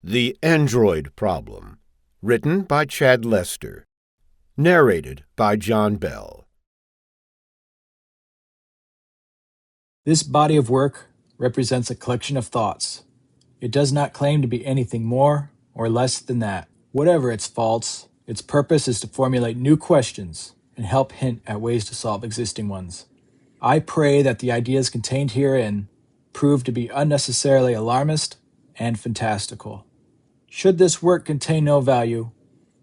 The Android Problem. Written by Chad Lester. Narrated by John Bell. This body of work represents a collection of thoughts. It does not claim to be anything more or less than that. Whatever its faults, its purpose is to formulate new questions and help hint at ways to solve existing ones. I pray that the ideas contained herein prove to be unnecessarily alarmist and fantastical. Should this work contain no value,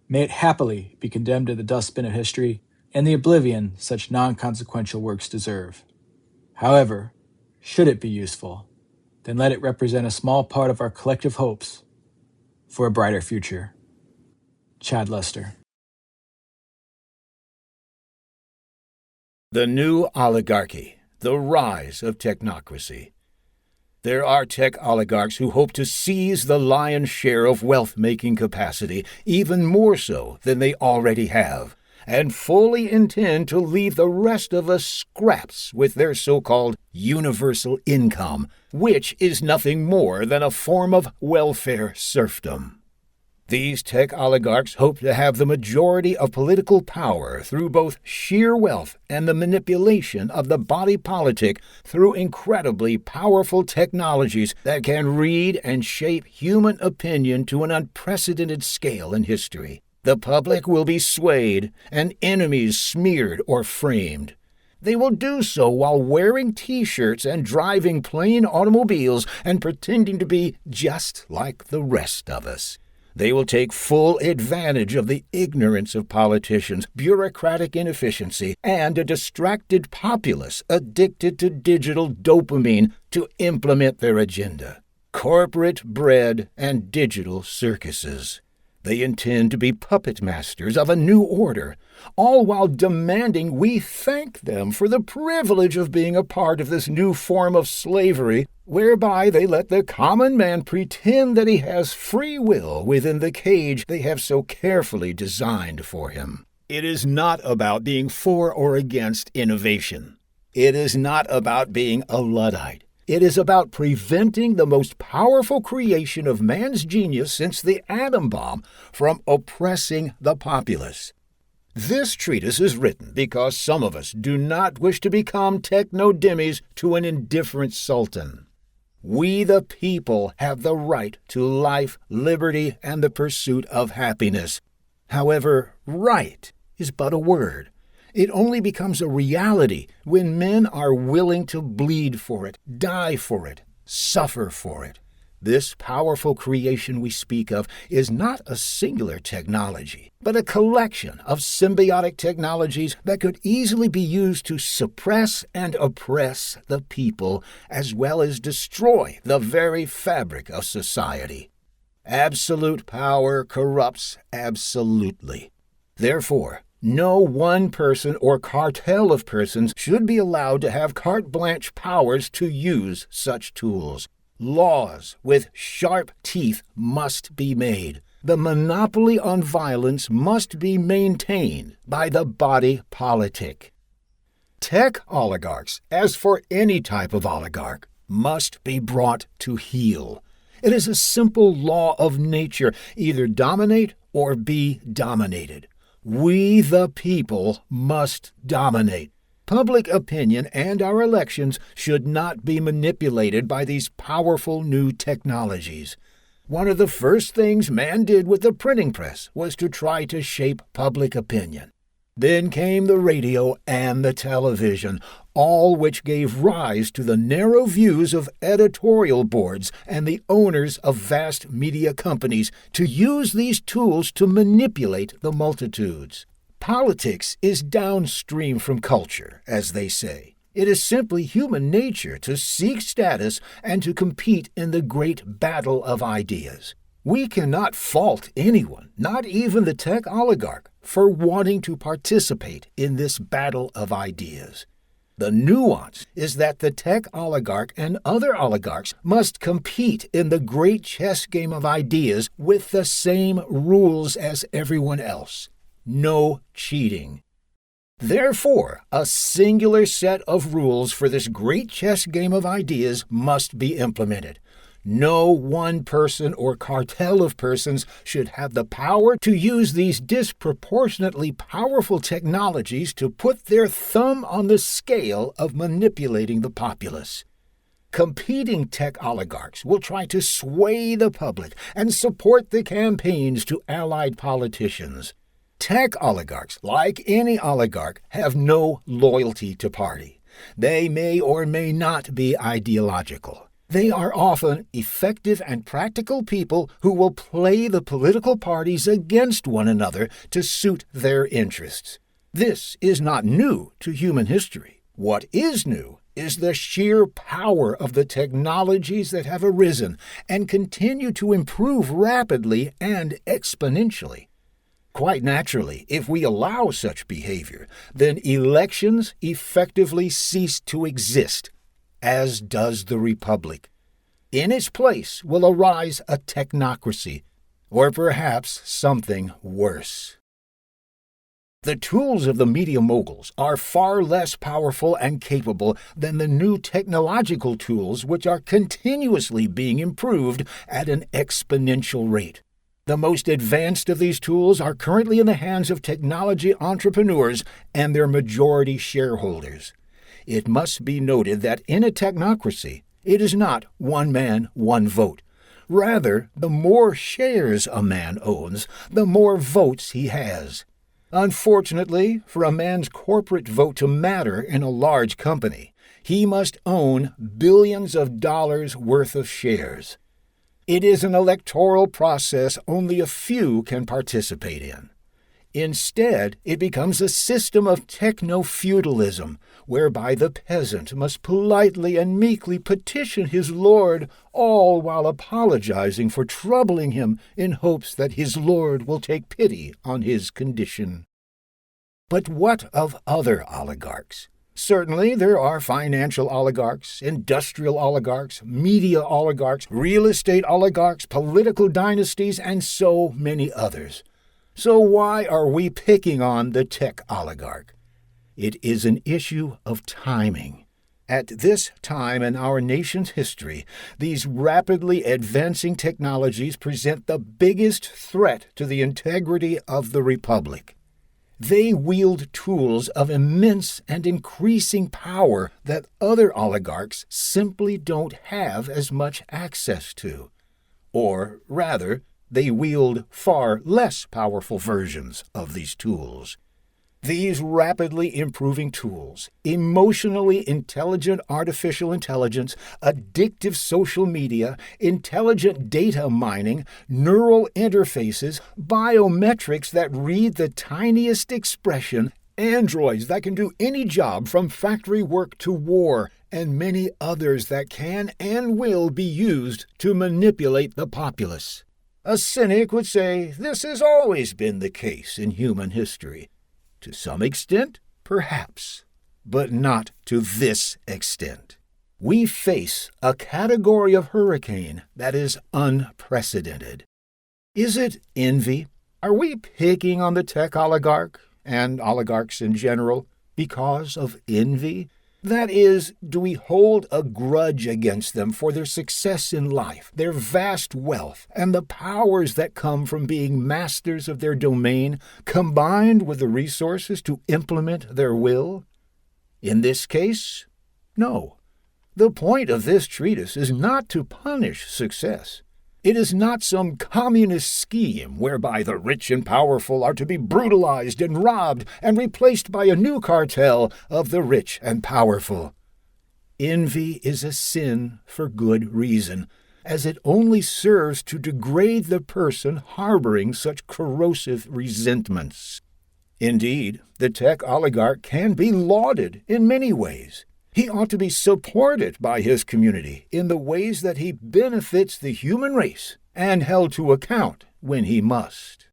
may it happily be condemned to the dustbin of history and the oblivion such non-consequential works deserve. However, should it be useful, then let it represent a small part of our collective hopes for a brighter future. Chad Lester. The New Oligarchy, the Rise of Technocracy. There are tech oligarchs who hope to seize the lion's share of wealth-making capacity, even more so than they already have, and fully intend to leave the rest of us scraps with their so-called universal income, which is nothing more than a form of welfare serfdom. These tech oligarchs hope to have the majority of political power through both sheer wealth and the manipulation of the body politic through incredibly powerful technologies that can read and shape human opinion to an unprecedented scale in history. The public will be swayed and enemies smeared or framed. They will do so while wearing T-shirts and driving plain automobiles and pretending to be just like the rest of us. They will take full advantage of the ignorance of politicians, bureaucratic inefficiency, and a distracted populace addicted to digital dopamine to implement their agenda. Corporate bread and digital circuses. They intend to be puppet masters of a new order, all while demanding we thank them for the privilege of being a part of this new form of slavery, whereby they let the common man pretend that he has free will within the cage they have so carefully designed for him. It is not about being for or against innovation. It is not about being a Luddite. It is about preventing the most powerful creation of man's genius since the atom bomb from oppressing the populace. This treatise is written because some of us do not wish to become techno-dimmies to an indifferent sultan. We the people have the right to life, liberty, and the pursuit of happiness. However, right is but a word. It only becomes a reality when men are willing to bleed for it, die for it, suffer for it. This powerful creation we speak of is not a singular technology, but a collection of symbiotic technologies that could easily be used to suppress and oppress the people, as well as destroy the very fabric of society. Absolute power corrupts absolutely. Therefore, no one person or cartel of persons should be allowed to have carte blanche powers to use such tools. Laws with sharp teeth must be made. The monopoly on violence must be maintained by the body politic. Tech oligarchs, as for any type of oligarch, must be brought to heel. It is a simple law of nature, either dominate or be dominated. We, the people, must dominate. Public opinion and our elections should not be manipulated by these powerful new technologies. One of the first things man did with the printing press was to try to shape public opinion. Then came the radio and the television, all which gave rise to the narrow views of editorial boards and the owners of vast media companies to use these tools to manipulate the multitudes. Politics is downstream from culture, as they say. It is simply human nature to seek status and to compete in the great battle of ideas. We cannot fault anyone, not even the tech oligarch, for wanting to participate in this battle of ideas. The nuance is that the tech oligarch and other oligarchs must compete in the great chess game of ideas with the same rules as everyone else. No cheating. Therefore, a singular set of rules for this great chess game of ideas must be implemented. No one person or cartel of persons should have the power to use these disproportionately powerful technologies to put their thumb on the scale of manipulating the populace. Competing tech oligarchs will try to sway the public and support the campaigns to allied politicians. Tech oligarchs, like any oligarch, have no loyalty to party. They may or may not be ideological. They are often effective and practical people who will play the political parties against one another to suit their interests. This is not new to human history. What is new is the sheer power of the technologies that have arisen and continue to improve rapidly and exponentially. Quite naturally, if we allow such behavior, then elections effectively cease to exist, as does the republic. In its place will arise a technocracy, or perhaps something worse. The tools of the media moguls are far less powerful and capable than the new technological tools which are continuously being improved at an exponential rate. The most advanced of these tools are currently in the hands of technology entrepreneurs and their majority shareholders. It must be noted that in a technocracy, it is not one man, one vote. Rather, the more shares a man owns, the more votes he has. Unfortunately, for a man's corporate vote to matter in a large company, he must own billions of dollars worth of shares. It is an electoral process only a few can participate in. Instead, it becomes a system of techno-feudalism, whereby the peasant must politely and meekly petition his lord, all while apologizing for troubling him in hopes that his lord will take pity on his condition. But what of other oligarchs? Certainly, there are financial oligarchs, industrial oligarchs, media oligarchs, real estate oligarchs, political dynasties, and so many others. So why are we picking on the tech oligarch? It is an issue of timing. At this time in our nation's history, these rapidly advancing technologies present the biggest threat to the integrity of the republic. They wield tools of immense and increasing power that other oligarchs simply don't have as much access to. Or, rather, they wield far less powerful versions of these tools. These rapidly improving tools, emotionally intelligent artificial intelligence, addictive social media, intelligent data mining, neural interfaces, biometrics that read the tiniest expression, androids that can do any job from factory work to war, and many others that can and will be used to manipulate the populace. A cynic would say this has always been the case in human history. To some extent, perhaps, but not to this extent. We face a category of hurricane that is unprecedented. Is it envy? Are we picking on the tech oligarch and oligarchs in general because of envy? That is, do we hold a grudge against them for their success in life, their vast wealth, and the powers that come from being masters of their domain, combined with the resources to implement their will? In this case, no. The point of this treatise is not to punish success. It is not some communist scheme whereby the rich and powerful are to be brutalized and robbed and replaced by a new cartel of the rich and powerful. Envy is a sin for good reason, as it only serves to degrade the person harboring such corrosive resentments. Indeed, the tech oligarch can be lauded in many ways. He ought to be supported by his community in the ways that he benefits the human race and held to account when he must.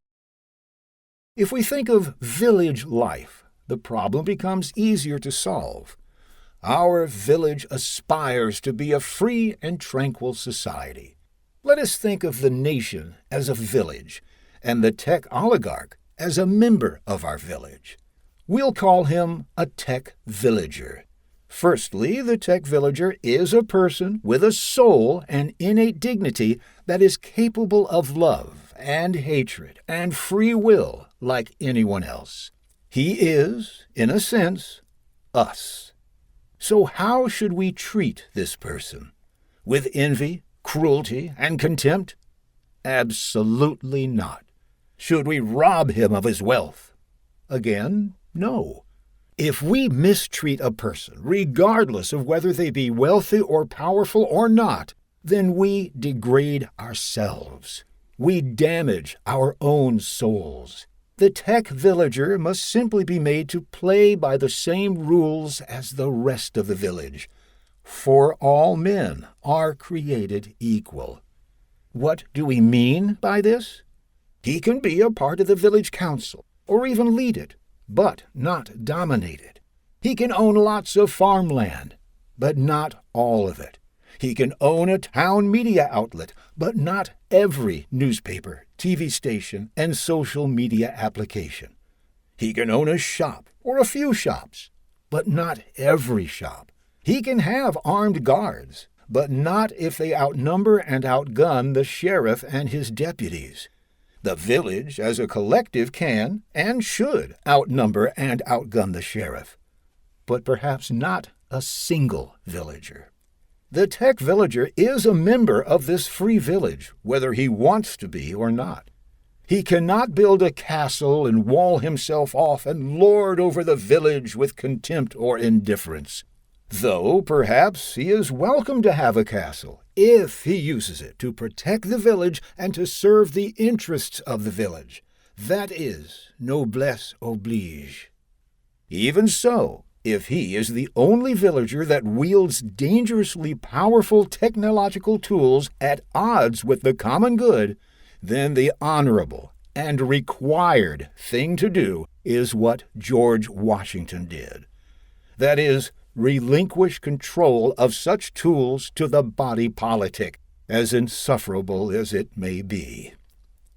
If we think of village life, the problem becomes easier to solve. Our village aspires to be a free and tranquil society. Let us think of the nation as a village, and the tech oligarch as a member of our village. We'll call him a tech villager. Firstly, the tech villager is a person with a soul and innate dignity that is capable of love and hatred and free will like anyone else. He is, in a sense, us. So how should we treat this person? With envy, cruelty, and contempt? Absolutely not. Should we rob him of his wealth? Again, no. If we mistreat a person, regardless of whether they be wealthy or powerful or not, then we degrade ourselves. We damage our own souls. The tech villager must simply be made to play by the same rules as the rest of the village. For all men are created equal. What do we mean by this? He can be a part of the village council, or even lead it, but not dominate it. He can own lots of farmland, but not all of it. He can own a town media outlet, but not every newspaper, TV station, and social media application. He can own a shop or a few shops, but not every shop. He can have armed guards, but not if they outnumber and outgun the sheriff and his deputies. The village as a collective can and should outnumber and outgun the sheriff, but perhaps not a single villager. The tech villager is a member of this free village, whether he wants to be or not. He cannot build a castle and wall himself off and lord over the village with contempt or indifference. Though perhaps he is welcome to have a castle, if he uses it to protect the village and to serve the interests of the village. That is noblesse oblige. Even so, if he is the only villager that wields dangerously powerful technological tools at odds with the common good, then the honorable and required thing to do is what George Washington did. That is, relinquish control of such tools to the body politic, as insufferable as it may be.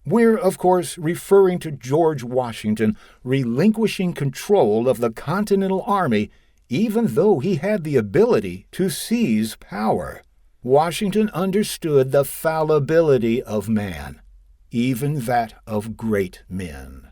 We're, of course, referring to George Washington relinquishing control of the Continental Army, even though he had the ability to seize power. Washington understood the fallibility of man, even that of great men.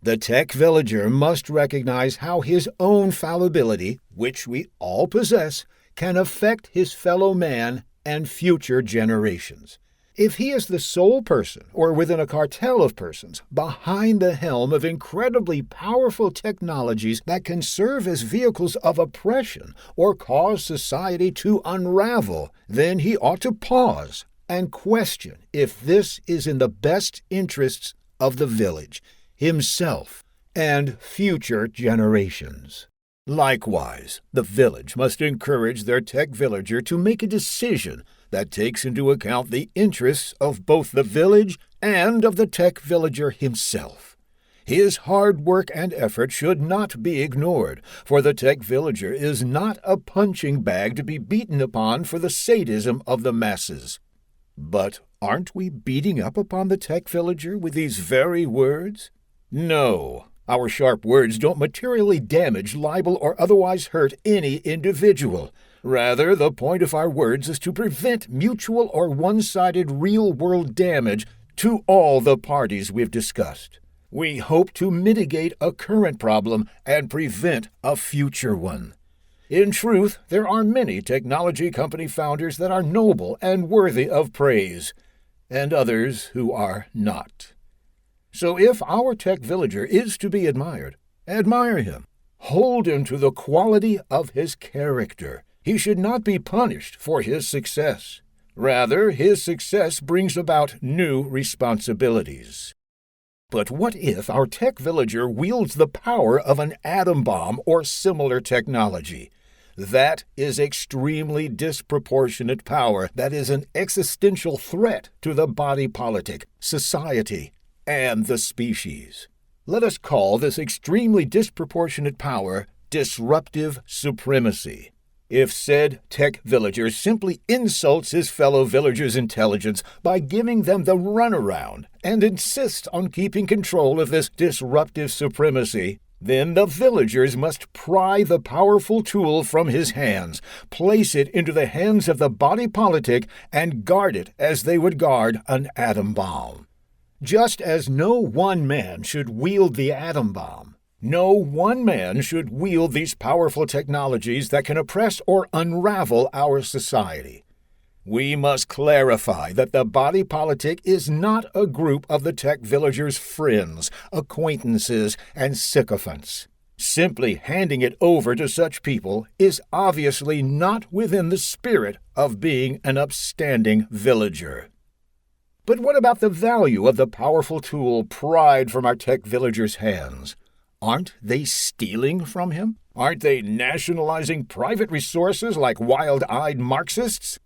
The tech villager must recognize how his own fallibility, which we all possess, can affect his fellow man and future generations. If he is the sole person, or within a cartel of persons, behind the helm of incredibly powerful technologies that can serve as vehicles of oppression or cause society to unravel, then he ought to pause and question if this is in the best interests of the village, himself, and future generations. Likewise, the village must encourage their tech villager to make a decision that takes into account the interests of both the village and of the tech villager himself. His hard work and effort should not be ignored, for the tech villager is not a punching bag to be beaten upon for the sadism of the masses. But aren't we beating up upon the tech villager with these very words? No. Our sharp words don't materially damage, libel, or otherwise hurt any individual. Rather, the point of our words is to prevent mutual or one-sided real-world damage to all the parties we've discussed. We hope to mitigate a current problem and prevent a future one. In truth, there are many technology company founders that are noble and worthy of praise, and others who are not. So if our tech villager is to be admired, admire him. Hold him to the quality of his character. He should not be punished for his success. Rather, his success brings about new responsibilities. But what if our tech villager wields the power of an atom bomb or similar technology? That is extremely disproportionate power that is an existential threat to the body politic, society, and the species. Let us call this extremely disproportionate power disruptive supremacy. If said tech villager simply insults his fellow villagers' intelligence by giving them the runaround and insists on keeping control of this disruptive supremacy, Then the villagers must pry the powerful tool from his hands, place it into the hands of the body politic, and guard it as they would guard an atom bomb. Just as no one man should wield the atom bomb, no one man should wield these powerful technologies that can oppress or unravel our society. We must clarify that the body politic is not a group of the tech villagers' friends, acquaintances, and sycophants. Simply handing it over to such people is obviously not within the spirit of being an upstanding villager. But what about the value of the powerful tool pried from our tech villagers' hands? Aren't they stealing from him? Aren't they nationalizing private resources like wild-eyed Marxists?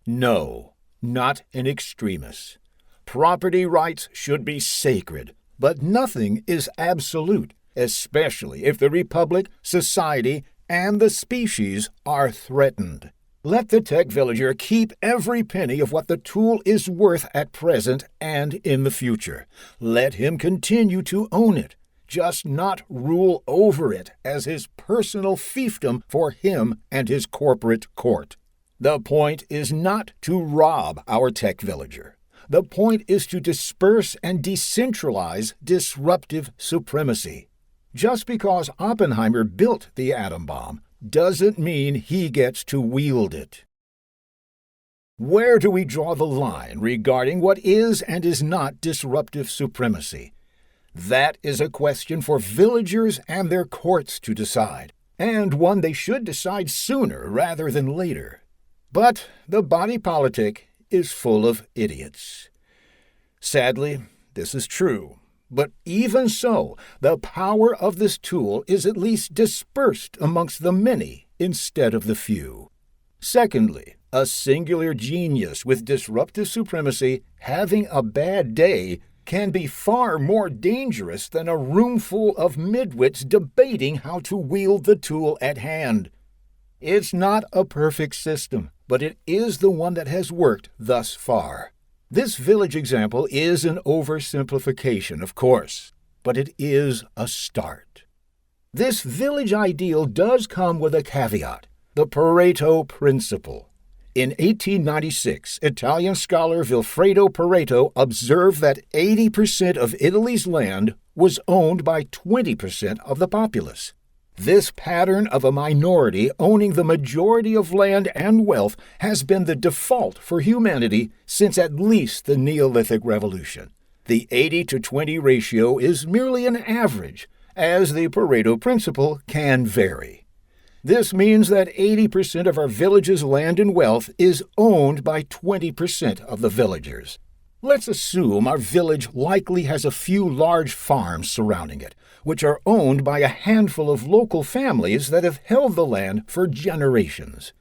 No, not in extremis. Property rights should be sacred, but nothing is absolute, especially if the republic, society, and the species are threatened. Let the tech villager keep every penny of what the tool is worth at present and in the future. Let him continue to own it, just not rule over it as his personal fiefdom for him and his corporate court. The point is not to rob our tech villager. The point is to disperse and decentralize disruptive supremacy. Just because Oppenheimer built the atom bomb doesn't mean he gets to wield it. Where do we draw the line regarding what is and is not disruptive supremacy? That is a question for villagers and their courts to decide, and one they should decide sooner rather than later. But the body politic is full of idiots. Sadly, this is true. But even so, the power of this tool is at least dispersed amongst the many instead of the few. Secondly, a singular genius with disruptive supremacy having a bad day can be far more dangerous than a roomful of midwits debating how to wield the tool at hand. It's not a perfect system, but it is the one that has worked thus far. This village example is an oversimplification, of course, but it is a start. This village ideal does come with a caveat, the Pareto principle. In 1896, Italian scholar Vilfredo Pareto observed that 80% of Italy's land was owned by 20% of the populace. This pattern of a minority owning the majority of land and wealth has been the default for humanity since at least the Neolithic Revolution. The 80-20 ratio is merely an average, as the Pareto principle can vary. This means that 80% of our village's land and wealth is owned by 20% of the villagers. Let's assume our village likely has a few large farms surrounding it, which are owned by a handful of local families that have held the land for generations.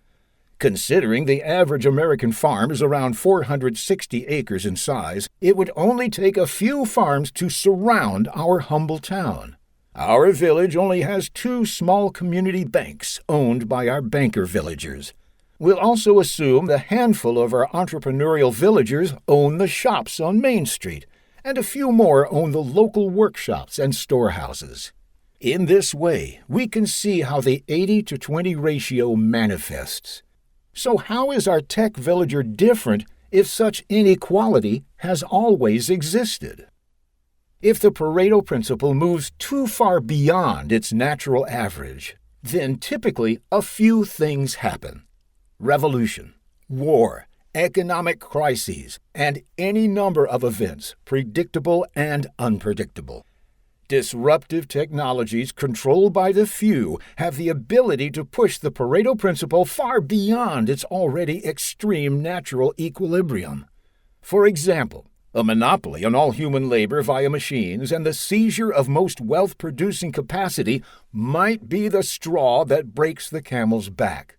Considering the average American farm is around 460 acres in size, it would only take a few farms to surround our humble town. Our village only has 2 small community banks owned by our banker villagers. We'll also assume the handful of our entrepreneurial villagers own the shops on Main Street, and a few more own the local workshops and storehouses. In this way, we can see how the 80-20 ratio manifests. So how is our tech villager different if such inequality has always existed? If the Pareto principle moves too far beyond its natural average, then typically a few things happen. Revolution, war, economic crises, and any number of events, predictable and unpredictable. Disruptive technologies controlled by the few have the ability to push the Pareto principle far beyond its already extreme natural equilibrium. For example, a monopoly on all human labor via machines and the seizure of most wealth-producing capacity might be the straw that breaks the camel's back.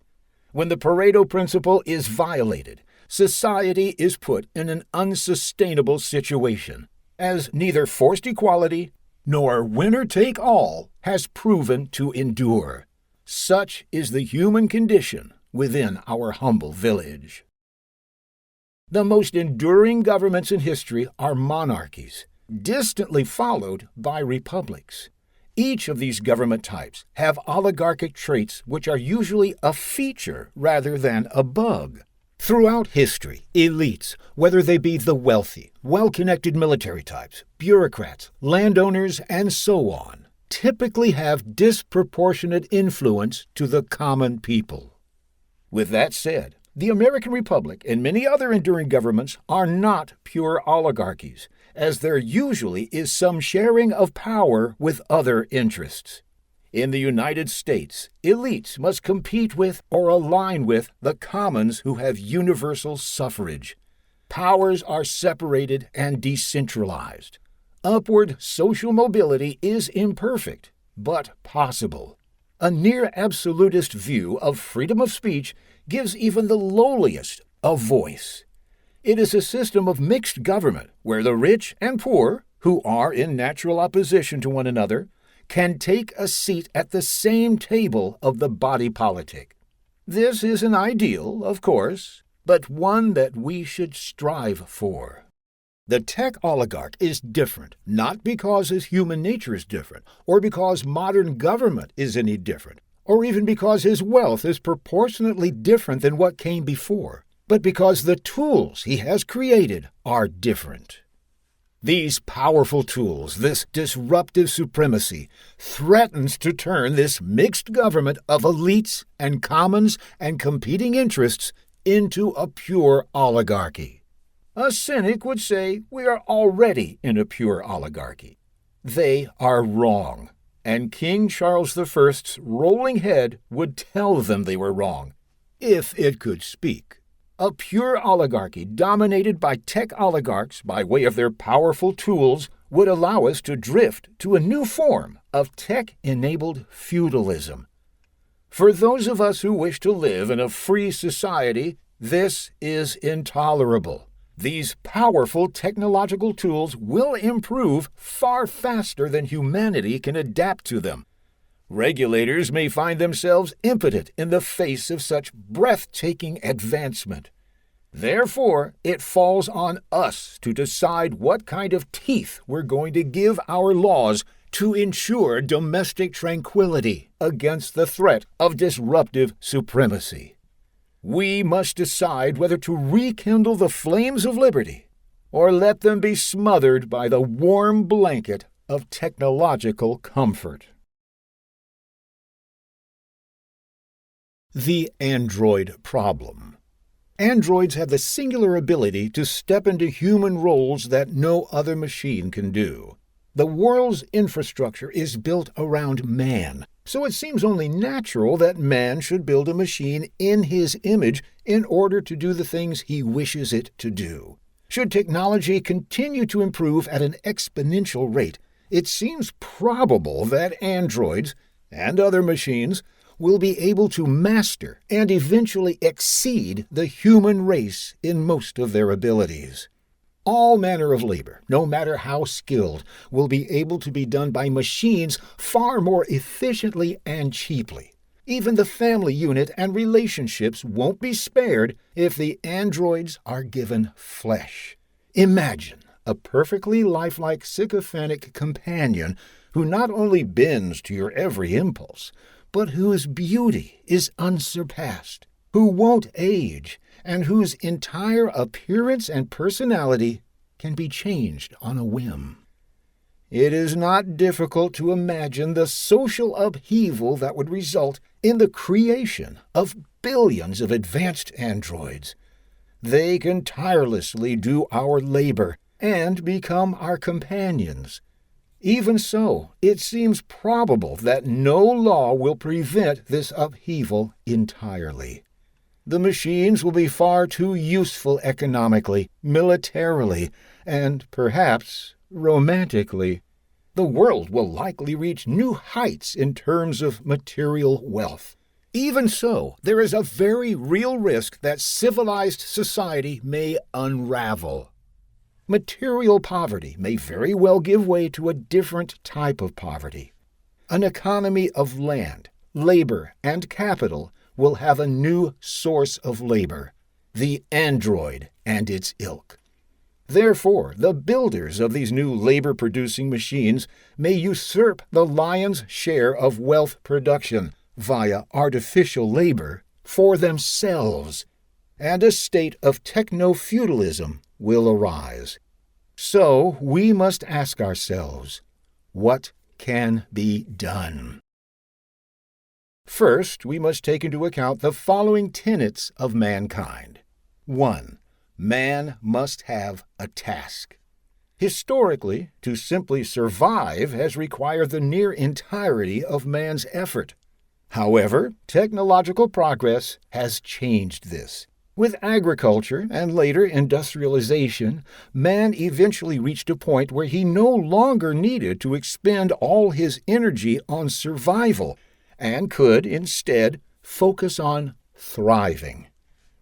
When the Pareto principle is violated, society is put in an unsustainable situation, as neither forced equality nor winner-take-all has proven to endure. Such is the human condition within our humble village. The most enduring governments in history are monarchies, distantly followed by republics. Each of these government types have oligarchic traits which are usually a feature rather than a bug. Throughout history, elites, whether they be the wealthy, well-connected military types, bureaucrats, landowners, and so on, typically have disproportionate influence to the common people. With that said, the American Republic and many other enduring governments are not pure oligarchies, as there usually is some sharing of power with other interests. In the United States, elites must compete with or align with the commons who have universal suffrage. Powers are separated and decentralized. Upward social mobility is imperfect, but possible. A near-absolutist view of freedom of speech gives even the lowliest a voice. It is a system of mixed government where the rich and poor, who are in natural opposition to one another, can take a seat at the same table of the body politic. This is an ideal, of course, but one that we should strive for. The tech oligarch is different, not because his human nature is different, or because modern government is any different, or even because his wealth is proportionately different than what came before, but because the tools he has created are different. These powerful tools, this disruptive supremacy, threatens to turn this mixed government of elites and commons and competing interests into a pure oligarchy. A cynic would say we are already in a pure oligarchy. They are wrong, and King Charles I's rolling head would tell them they were wrong, if it could speak. A pure oligarchy dominated by tech oligarchs by way of their powerful tools would allow us to drift to a new form of tech-enabled feudalism. For those of us who wish to live in a free society, this is intolerable. These powerful technological tools will improve far faster than humanity can adapt to them. Regulators may find themselves impotent in the face of such breathtaking advancement. Therefore, it falls on us to decide what kind of teeth we're going to give our laws to ensure domestic tranquility against the threat of disruptive supremacy. We must decide whether to rekindle the flames of liberty or let them be smothered by the warm blanket of technological comfort. The android problem. Androids have the singular ability to step into human roles that no other machine can do. The world's infrastructure is built around man, so it seems only natural that man should build a machine in his image in order to do the things he wishes it to do. Should technology continue to improve at an exponential rate, it seems probable that androids and other machines will be able to master and eventually exceed the human race in most of their abilities. All manner of labor, no matter how skilled, will be able to be done by machines far more efficiently and cheaply. Even the family unit and relationships won't be spared if the androids are given flesh. Imagine a perfectly lifelike sycophantic companion who not only bends to your every impulse, but whose beauty is unsurpassed, who won't age, and whose entire appearance and personality can be changed on a whim. It is not difficult to imagine the social upheaval that would result in the creation of billions of advanced androids. They can tirelessly do our labor and become our companions. Even so, it seems probable that no law will prevent this upheaval entirely. The machines will be far too useful economically, militarily, and perhaps romantically. The world will likely reach new heights in terms of material wealth. Even so, there is a very real risk that civilized society may unravel. Material poverty may very well give way to a different type of poverty. An economy of land, labor, and capital will have a new source of labor, the android and its ilk. Therefore, the builders of these new labor-producing machines may usurp the lion's share of wealth production via artificial labor for themselves, and a state of techno-feudalism will arise. So we must ask ourselves, what can be done? First, we must take into account the following tenets of mankind. 1. Man must have a task. Historically, to simply survive has required the near entirety of man's effort. However, technological progress has changed this. With agriculture and later industrialization, man eventually reached a point where he no longer needed to expend all his energy on survival and could instead focus on thriving.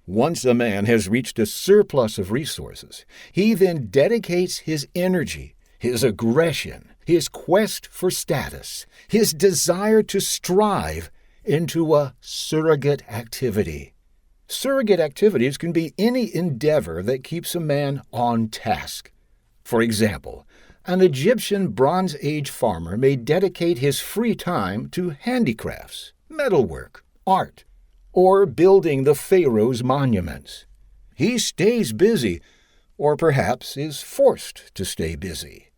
Once a man has reached a surplus of resources, he then dedicates his energy, his aggression, his quest for status, his desire to strive into a surrogate activity. Surrogate activities can be any endeavor that keeps a man on task. For example, an Egyptian Bronze Age farmer may dedicate his free time to handicrafts, metalwork, art, or building the pharaoh's monuments. He stays busy, or perhaps is forced to stay busy.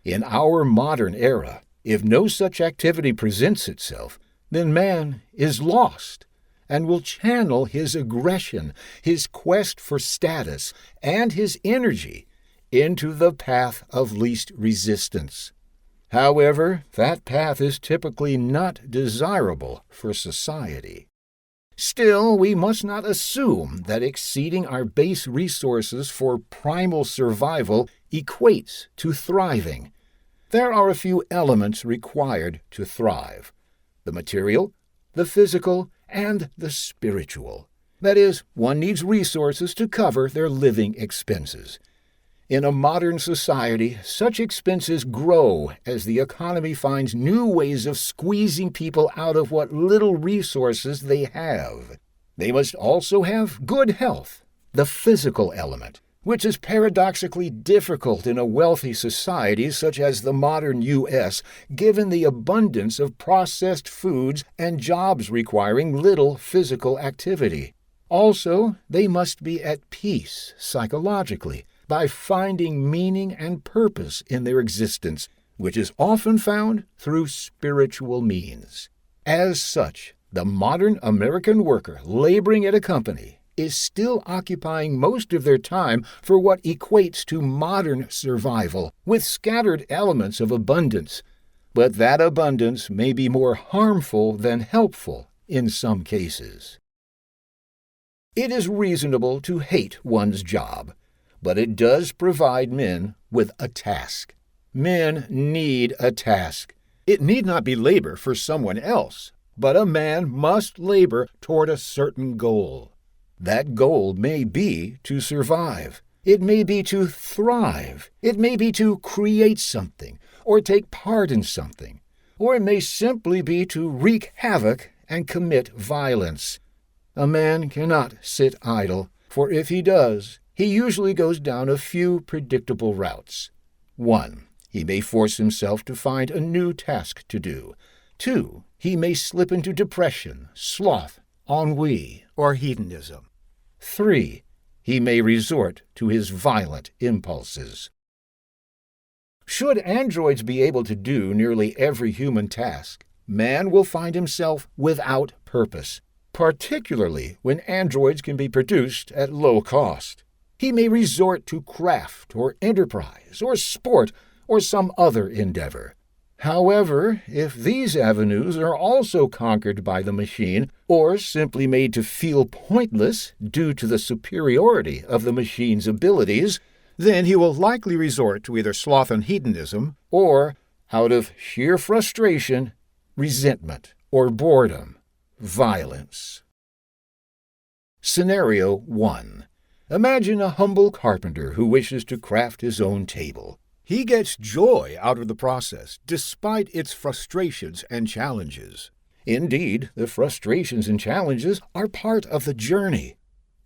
In our modern era, if no such activity presents itself, then man is lost and will channel his aggression, his quest for status, and his energy into the path of least resistance. However, that path is typically not desirable for society. Still, we must not assume that exceeding our base resources for primal survival equates to thriving. There are a few elements required to thrive: the material, the physical, and the spiritual. That is, one needs resources to cover their living expenses. In a modern society, such expenses grow as the economy finds new ways of squeezing people out of what little resources they have. They must also have good health, the physical element, which is paradoxically difficult in a wealthy society such as the modern U.S., given the abundance of processed foods and jobs requiring little physical activity. Also, they must be at peace psychologically, by finding meaning and purpose in their existence, which is often found through spiritual means. As such, the modern American worker laboring at a company is still occupying most of their time for what equates to modern survival, with scattered elements of abundance. But that abundance may be more harmful than helpful in some cases. It is reasonable to hate one's job, but it does provide men with a task. Men need a task. It need not be labor for someone else, but a man must labor toward a certain goal. That goal may be to survive. It may be to thrive. It may be to create something, or take part in something. Or it may simply be to wreak havoc and commit violence. A man cannot sit idle, for if he does, he usually goes down a few predictable routes. 1. He may force himself to find a new task to do. 2. He may slip into depression, sloth, ennui, or hedonism. 3. He may resort to his violent impulses. Should androids be able to do nearly every human task, man will find himself without purpose, particularly when androids can be produced at low cost. He may resort to craft or enterprise or sport or some other endeavor. However, if these avenues are also conquered by the machine or simply made to feel pointless due to the superiority of the machine's abilities, then he will likely resort to either sloth and hedonism or, out of sheer frustration, resentment or boredom, violence. Scenario 1. Imagine a humble carpenter who wishes to craft his own table. He gets joy out of the process, despite its frustrations and challenges. Indeed, the frustrations and challenges are part of the journey.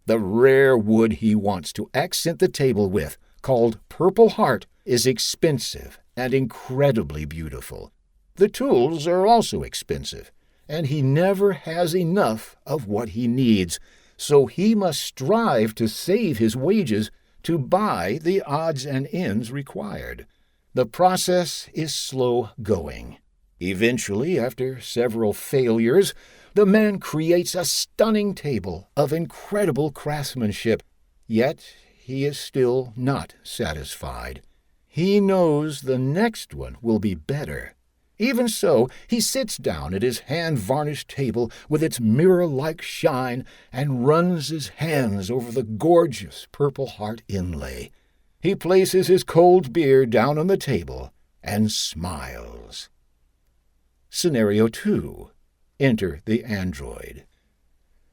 The rare wood he wants to accent the table with called Purple Heart, is expensive and incredibly beautiful. The tools are also expensive, and he never has enough of what he needs, so he must strive to save his wages to buy the odds and ends required. The process is slow going. Eventually, after several failures, the man creates a stunning table of incredible craftsmanship, yet he is still not satisfied. He knows the next one will be better. Even so, he sits down at his hand-varnished table with its mirror-like shine and runs his hands over the gorgeous Purple Heart inlay. He places his cold beer down on the table and smiles. Scenario 2. Enter the android.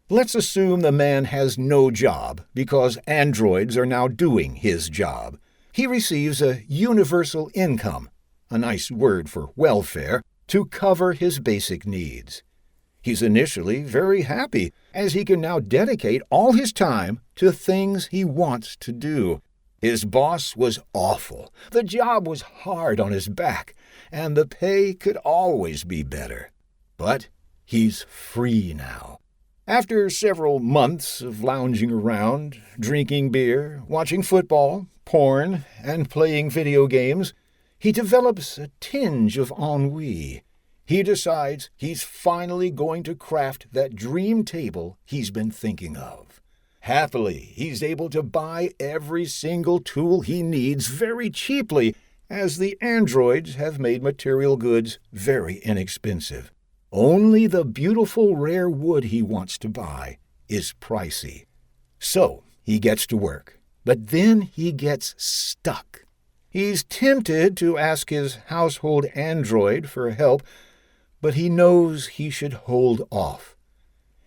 Let's assume the man has no job because androids are now doing his job. He receives a universal income, a nice word for welfare, to cover his basic needs. He's initially very happy, as he can now dedicate all his time to things he wants to do. His boss was awful, the job was hard on his back, and the pay could always be better. But he's free now. After several months of lounging around, drinking beer, watching football, porn, and playing video games, he develops a tinge of ennui. He decides he's finally going to craft that dream table he's been thinking of. Happily, he's able to buy every single tool he needs very cheaply, as the androids have made material goods very inexpensive. Only the beautiful rare wood he wants to buy is pricey. So he gets to work, but then he gets stuck. He's tempted to ask his household android for help, but he knows he should hold off.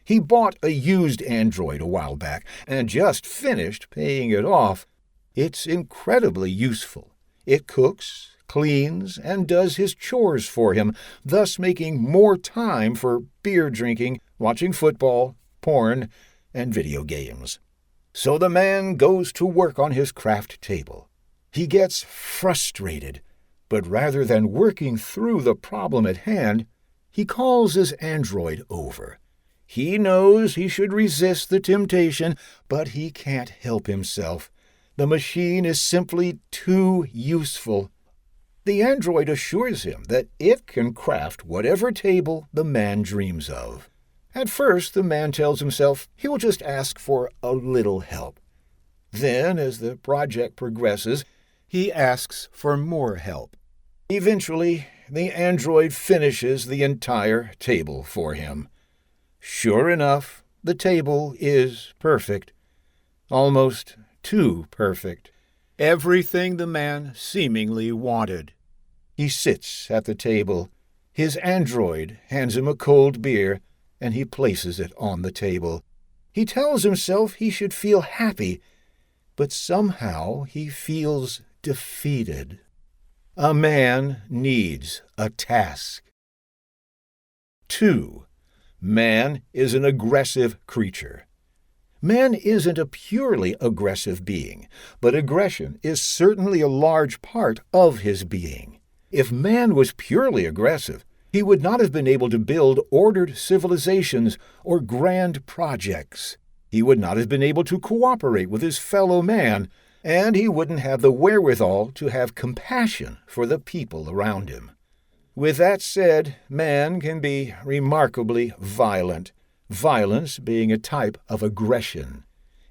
He bought a used android a while back and just finished paying it off. It's incredibly useful. It cooks, cleans, and does his chores for him, thus making more time for beer drinking, watching football, porn, and video games. So the man goes to work on his craft table. He gets frustrated, but rather than working through the problem at hand, he calls his android over. He knows he should resist the temptation, but he can't help himself. The machine is simply too useful. The android assures him that it can craft whatever table the man dreams of. At first, the man tells himself he'll just ask for a little help. Then, as the project progresses, he asks for more help. Eventually, the android finishes the entire table for him. Sure enough, the table is perfect. Almost too perfect. Everything the man seemingly wanted. He sits at the table. His android hands him a cold beer, and he places it on the table. He tells himself he should feel happy, but somehow he feels defeated. A man needs a task. 2. Man is an aggressive creature. Man isn't a purely aggressive being, but aggression is certainly a large part of his being. If man was purely aggressive, he would not have been able to build ordered civilizations or grand projects. He would not have been able to cooperate with his fellow man, and he wouldn't have the wherewithal to have compassion for the people around him. With that said, man can be remarkably violent, violence being a type of aggression.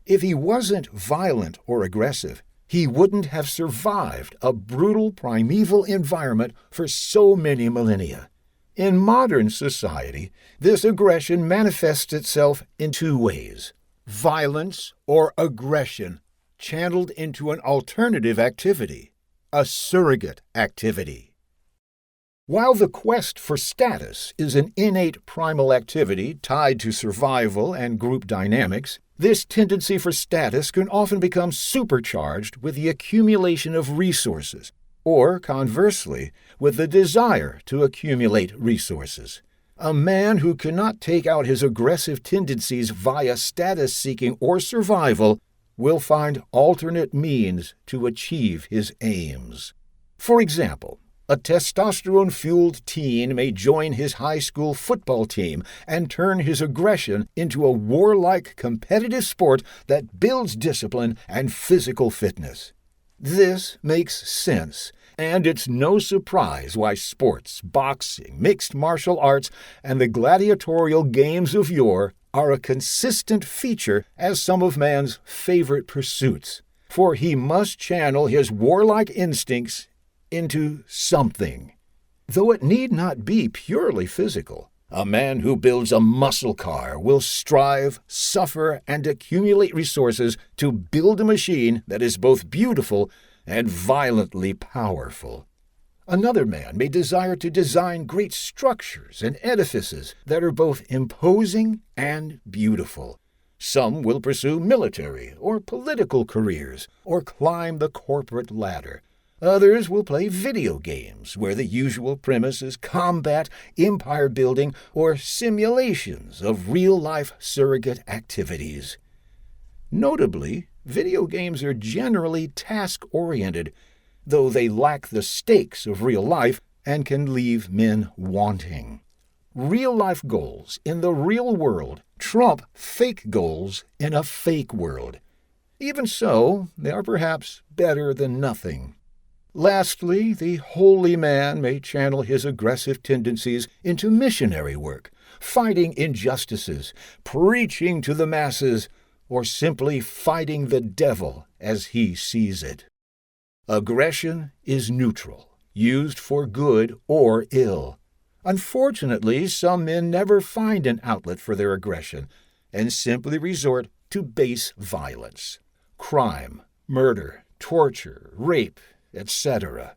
If he wasn't violent or aggressive, he wouldn't have survived a brutal primeval environment for so many millennia. In modern society, this aggression manifests itself in two ways: violence or aggression channeled into an alternative activity, a surrogate activity. While the quest for status is an innate primal activity tied to survival and group dynamics, this tendency for status can often become supercharged with the accumulation of resources, or conversely, with the desire to accumulate resources. A man who cannot take out his aggressive tendencies via status-seeking or survival will find alternate means to achieve his aims. For example, a testosterone-fueled teen may join his high school football team and turn his aggression into a warlike competitive sport that builds discipline and physical fitness. This makes sense, and it's no surprise why sports, boxing, mixed martial arts, and the gladiatorial games of yore are a consistent feature as some of man's favorite pursuits, for he must channel his warlike instincts into something. Though it need not be purely physical, a man who builds a muscle car will strive, suffer, and accumulate resources to build a machine that is both beautiful and violently powerful. Another man may desire to design great structures and edifices that are both imposing and beautiful. Some will pursue military or political careers or climb the corporate ladder. Others will play video games, where the usual premise is combat, empire building, or simulations of real-life surrogate activities. Notably, video games are generally task-oriented, though they lack the stakes of real life and can leave men wanting. Real-life goals in the real world trump fake goals in a fake world. Even so, they are perhaps better than nothing. Lastly, the holy man may channel his aggressive tendencies into missionary work, fighting injustices, preaching to the masses, or simply fighting the devil as he sees it. Aggression is neutral, used for good or ill. Unfortunately, some men never find an outlet for their aggression and simply resort to base violence. Crime, murder, torture, rape, etc.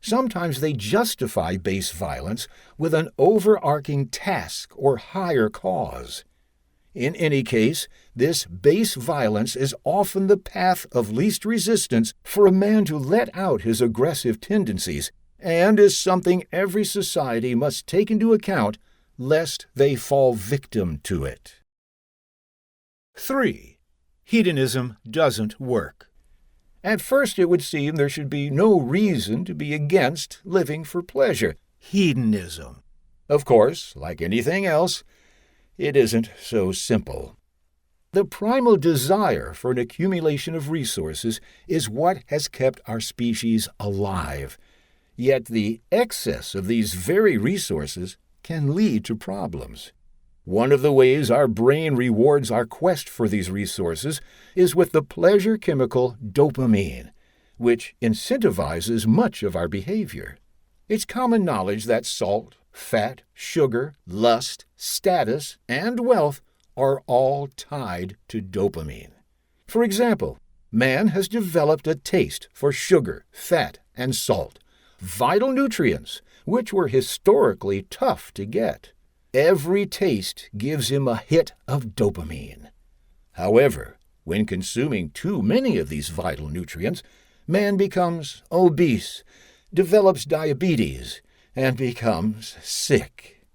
Sometimes they justify base violence with an overarching task or higher cause. In any case, this base violence is often the path of least resistance for a man to let out his aggressive tendencies, and is something every society must take into account lest they fall victim to it. 3. Hedonism doesn't work. At first it would seem there should be no reason to be against living for pleasure, hedonism. Of course, like anything else, it isn't so simple. The primal desire for an accumulation of resources is what has kept our species alive. Yet the excess of these very resources can lead to problems. One of the ways our brain rewards our quest for these resources is with the pleasure chemical dopamine, which incentivizes much of our behavior. It's common knowledge that salt, fat, sugar, lust, status, and wealth are all tied to dopamine. For example, man has developed a taste for sugar, fat, and salt, vital nutrients which were historically tough to get. Every taste gives him a hit of dopamine. However, when consuming too many of these vital nutrients, man becomes obese, develops diabetes, and becomes sick.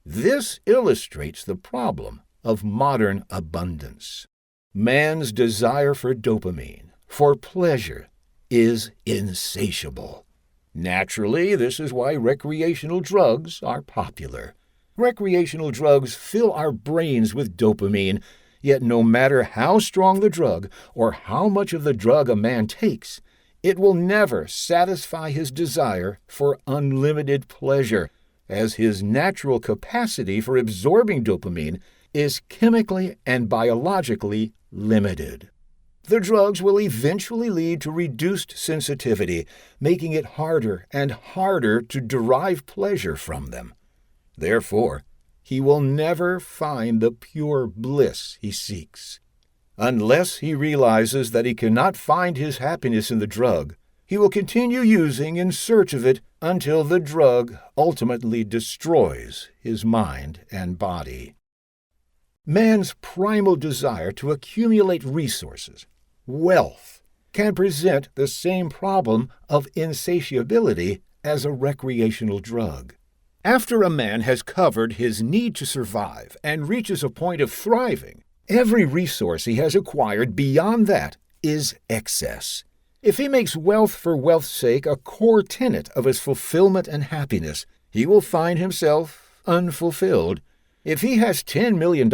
This illustrates the problem of modern abundance. Man's desire for dopamine, for pleasure, is insatiable. Naturally, this is why recreational drugs are popular. Recreational drugs fill our brains with dopamine, yet no matter how strong the drug or how much of the drug a man takes, it will never satisfy his desire for unlimited pleasure, as his natural capacity for absorbing dopamine is chemically and biologically limited. The drugs will eventually lead to reduced sensitivity, making it harder and harder to derive pleasure from them. Therefore, he will never find the pure bliss he seeks. Unless he realizes that he cannot find his happiness in the drug, he will continue using in search of it until the drug ultimately destroys his mind and body. Man's primal desire to accumulate resources, wealth, can present the same problem of insatiability as a recreational drug. After a man has covered his need to survive and reaches a point of thriving, Every resource he has acquired beyond that is excess. If he makes wealth for wealth's sake a core tenet of his fulfillment and happiness, he will find himself unfulfilled. If he has $10 million,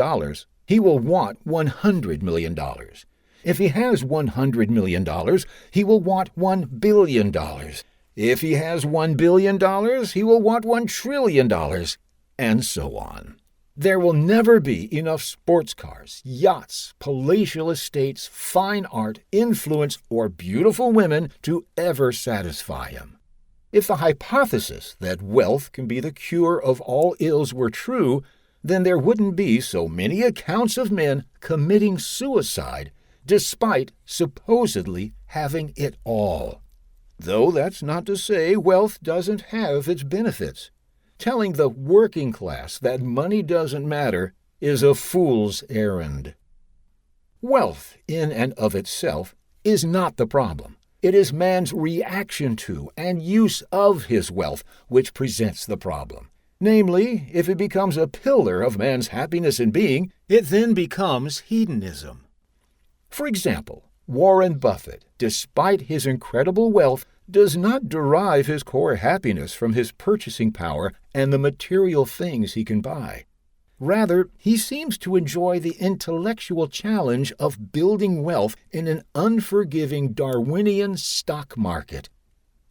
he will want $100 million. If he has $100 million, he will want $1 billion. If he has $1 billion, he will want $1 trillion, and so on. There will never be enough sports cars, yachts, palatial estates, fine art, influence, or beautiful women to ever satisfy him. If the hypothesis that wealth can be the cure of all ills were true, then there wouldn't be so many accounts of men committing suicide despite supposedly having it all. Though that's not to say wealth doesn't have its benefits. Telling the working class that money doesn't matter is a fool's errand. Wealth, in and of itself, is not the problem. It is man's reaction to and use of his wealth which presents the problem. Namely, if it becomes a pillar of man's happiness and being, it then becomes hedonism. For example, Warren Buffett, despite his incredible wealth, does not derive his core happiness from his purchasing power and the material things he can buy. Rather, he seems to enjoy the intellectual challenge of building wealth in an unforgiving Darwinian stock market.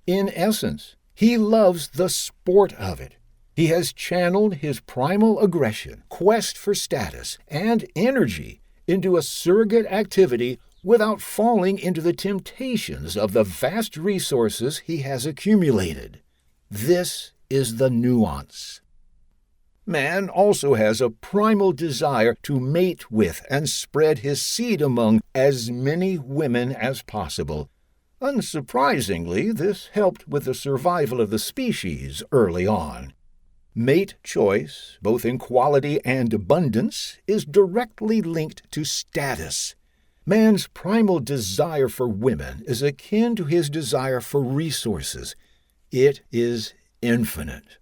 In essence, he loves the sport of it. He has channeled his primal aggression, quest for status, and energy into a surrogate activity without falling into the temptations of the vast resources he has accumulated. This is the nuance. Man also has a primal desire to mate with and spread his seed among as many women as possible. Unsurprisingly, this helped with the survival of the species early on. Mate choice, both in quality and abundance, is directly linked to status. Man's primal desire for women is akin to his desire for resources. It is infinite.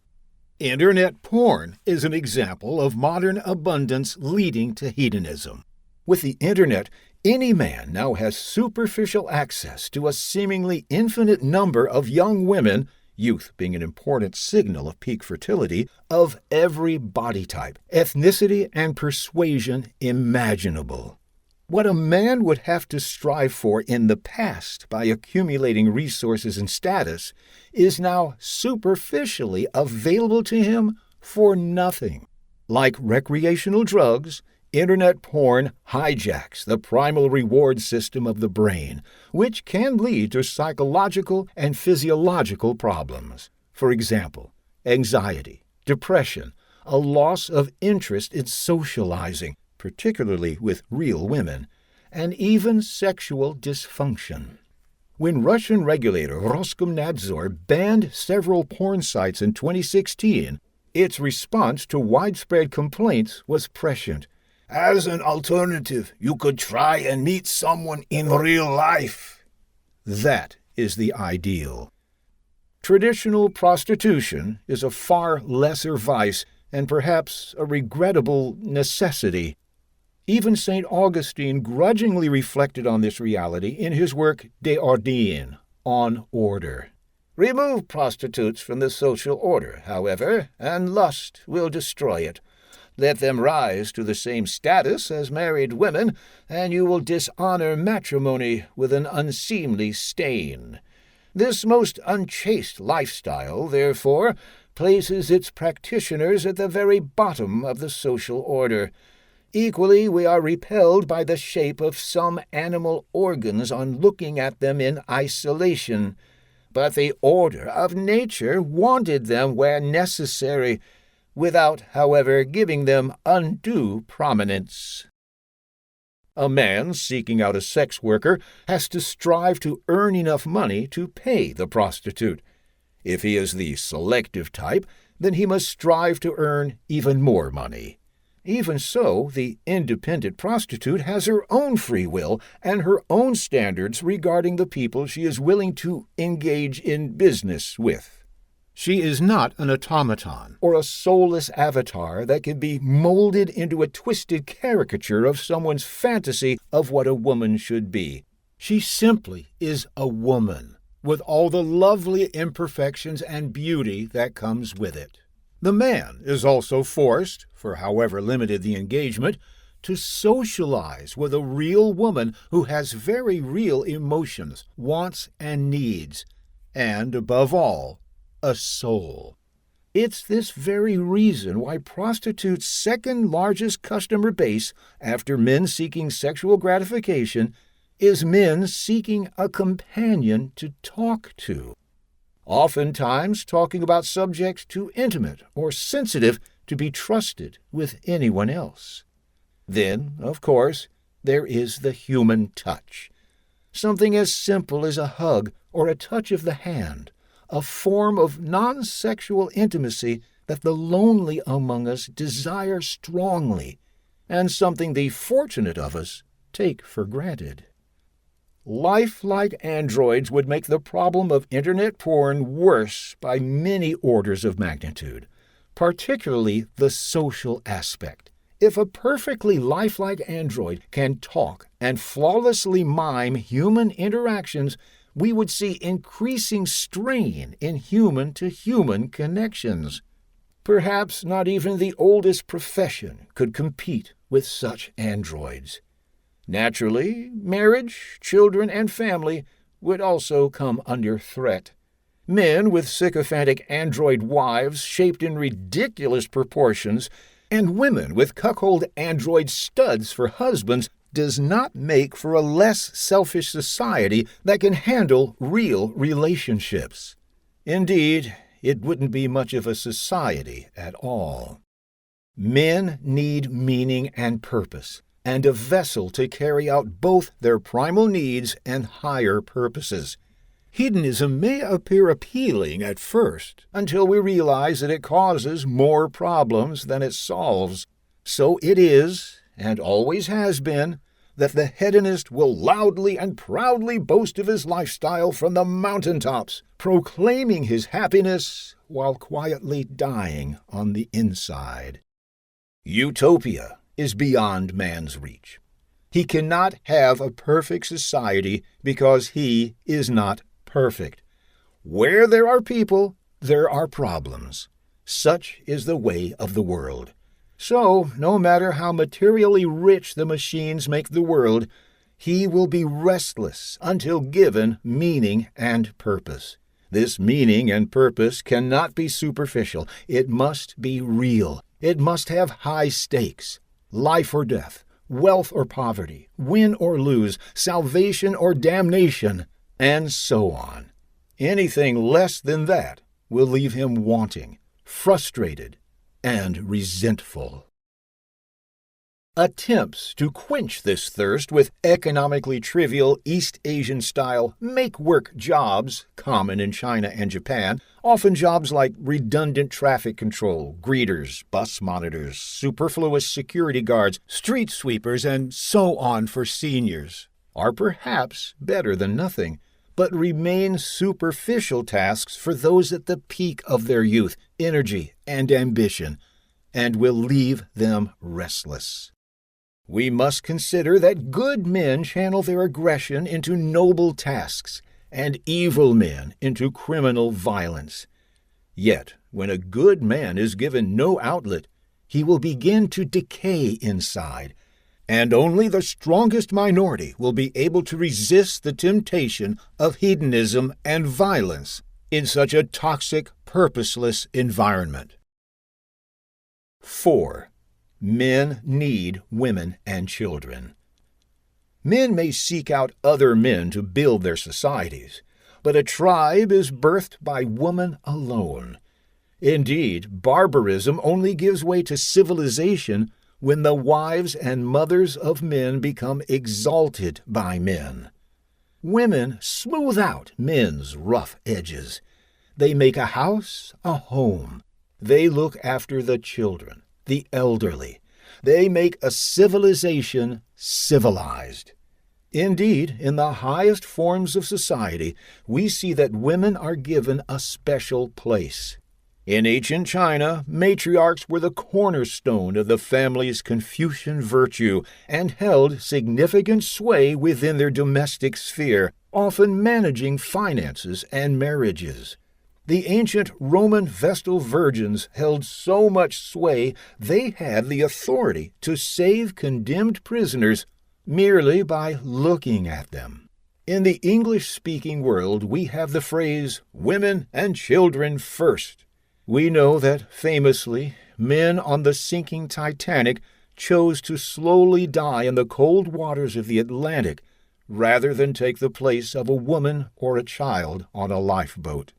Internet porn is an example of modern abundance leading to hedonism. With the Internet, any man now has superficial access to a seemingly infinite number of young women, youth being an important signal of peak fertility, of every body type, ethnicity, and persuasion imaginable. What a man would have to strive for in the past by accumulating resources and status is now superficially available to him for nothing. Like recreational drugs, Internet porn hijacks the primal reward system of the brain, which can lead to psychological and physiological problems. For example, anxiety, depression, a loss of interest in socializing, particularly with real women, and even sexual dysfunction. When Russian regulator Roskomnadzor banned several porn sites in 2016, its response to widespread complaints was prescient. As an alternative, you could try and meet someone in real life. That is the ideal. Traditional prostitution is a far lesser vice and perhaps a regrettable necessity. Even St. Augustine grudgingly reflected on this reality in his work De Ordine, On Order. Remove prostitutes from the social order, however, and lust will destroy it. Let them rise to the same status as married women, and you will dishonor matrimony with an unseemly stain. This most unchaste lifestyle, therefore, places its practitioners at the very bottom of the social order. Equally, we are repelled by the shape of some animal organs on looking at them in isolation. But the order of nature wanted them where necessary, without, however, giving them undue prominence. A man seeking out a sex worker has to strive to earn enough money to pay the prostitute. If he is the selective type, then he must strive to earn even more money. Even so, the independent prostitute has her own free will and her own standards regarding the people she is willing to engage in business with. She is not an automaton or a soulless avatar that can be molded into a twisted caricature of someone's fantasy of what a woman should be. She simply is a woman, with all the lovely imperfections and beauty that comes with it. The man is also forced, for however limited the engagement, to socialize with a real woman who has very real emotions, wants, and needs, and, above all, a soul. It's this very reason why prostitutes' second largest customer base after men seeking sexual gratification is men seeking a companion to talk to. Oftentimes talking about subjects too intimate or sensitive to be trusted with anyone else. Then, of course, there is the human touch. Something as simple as a hug or a touch of the hand, a form of non-sexual intimacy that the lonely among us desire strongly, and something the fortunate of us take for granted. Lifelike androids would make the problem of internet porn worse by many orders of magnitude, particularly the social aspect. If a perfectly lifelike android can talk and flawlessly mime human interactions, we would see increasing strain in human-to-human connections. Perhaps not even the oldest profession could compete with such androids. Naturally, marriage, children, and family would also come under threat. Men with sycophantic android wives shaped in ridiculous proportions, and women with cuckold android studs for husbands does not make for a less selfish society that can handle real relationships. Indeed, it wouldn't be much of a society at all. Men need meaning and purpose, and a vessel to carry out both their primal needs and higher purposes. Hedonism may appear appealing at first, until we realize that it causes more problems than it solves. So it is, and always has been, that the hedonist will loudly and proudly boast of his lifestyle from the mountaintops, proclaiming his happiness while quietly dying on the inside. Utopia is beyond man's reach. He cannot have a perfect society because he is not perfect. Where there are people, there are problems. Such is the way of the world. So, no matter how materially rich the machines make the world, he will be restless until given meaning and purpose. This meaning and purpose cannot be superficial. It must be real. It must have high stakes. Life or death, wealth or poverty, win or lose, salvation or damnation, and so on. Anything less than that will leave him wanting, frustrated, and resentful. Attempts to quench this thirst with economically trivial East Asian-style make-work jobs, common in China and Japan, often jobs like redundant traffic control, greeters, bus monitors, superfluous security guards, street sweepers, and so on for seniors, are perhaps better than nothing, but remain superficial tasks for those at the peak of their youth, energy, and ambition, and will leave them restless. We must consider that good men channel their aggression into noble tasks, and evil men into criminal violence. Yet, when a good man is given no outlet, he will begin to decay inside, and only the strongest minority will be able to resist the temptation of hedonism and violence in such a toxic, purposeless environment. 4. Men need women and children. Men may seek out other men to build their societies, but a tribe is birthed by woman alone. Indeed, barbarism only gives way to civilization when the wives and mothers of men become exalted by men. Women smooth out men's rough edges. They make a house a home. They look after the children, the elderly. They make a civilization civilized. Indeed, in the highest forms of society, we see that women are given a special place. In ancient China, matriarchs were the cornerstone of the family's Confucian virtue and held significant sway within their domestic sphere, often managing finances and marriages. The ancient Roman Vestal virgins held so much sway they had the authority to save condemned prisoners merely by looking at them. In the English-speaking world, we have the phrase, "women and children first." We know that, famously, men on the sinking Titanic chose to slowly die in the cold waters of the Atlantic rather than take the place of a woman or a child on a lifeboat.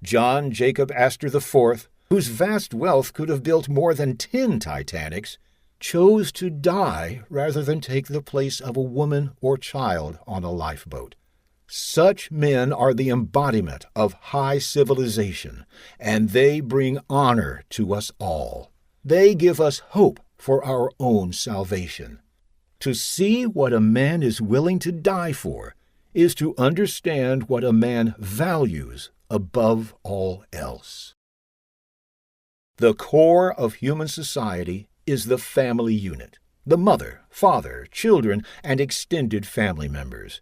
John Jacob Astor IV, whose vast wealth could have built more than 10 Titanics, chose to die rather than take the place of a woman or child on a lifeboat. Such men are the embodiment of high civilization, and they bring honor to us all. They give us hope for our own salvation. To see what a man is willing to die for is to understand what a man values above all else. The core of human society is the family unit, the mother, father, children, and extended family members.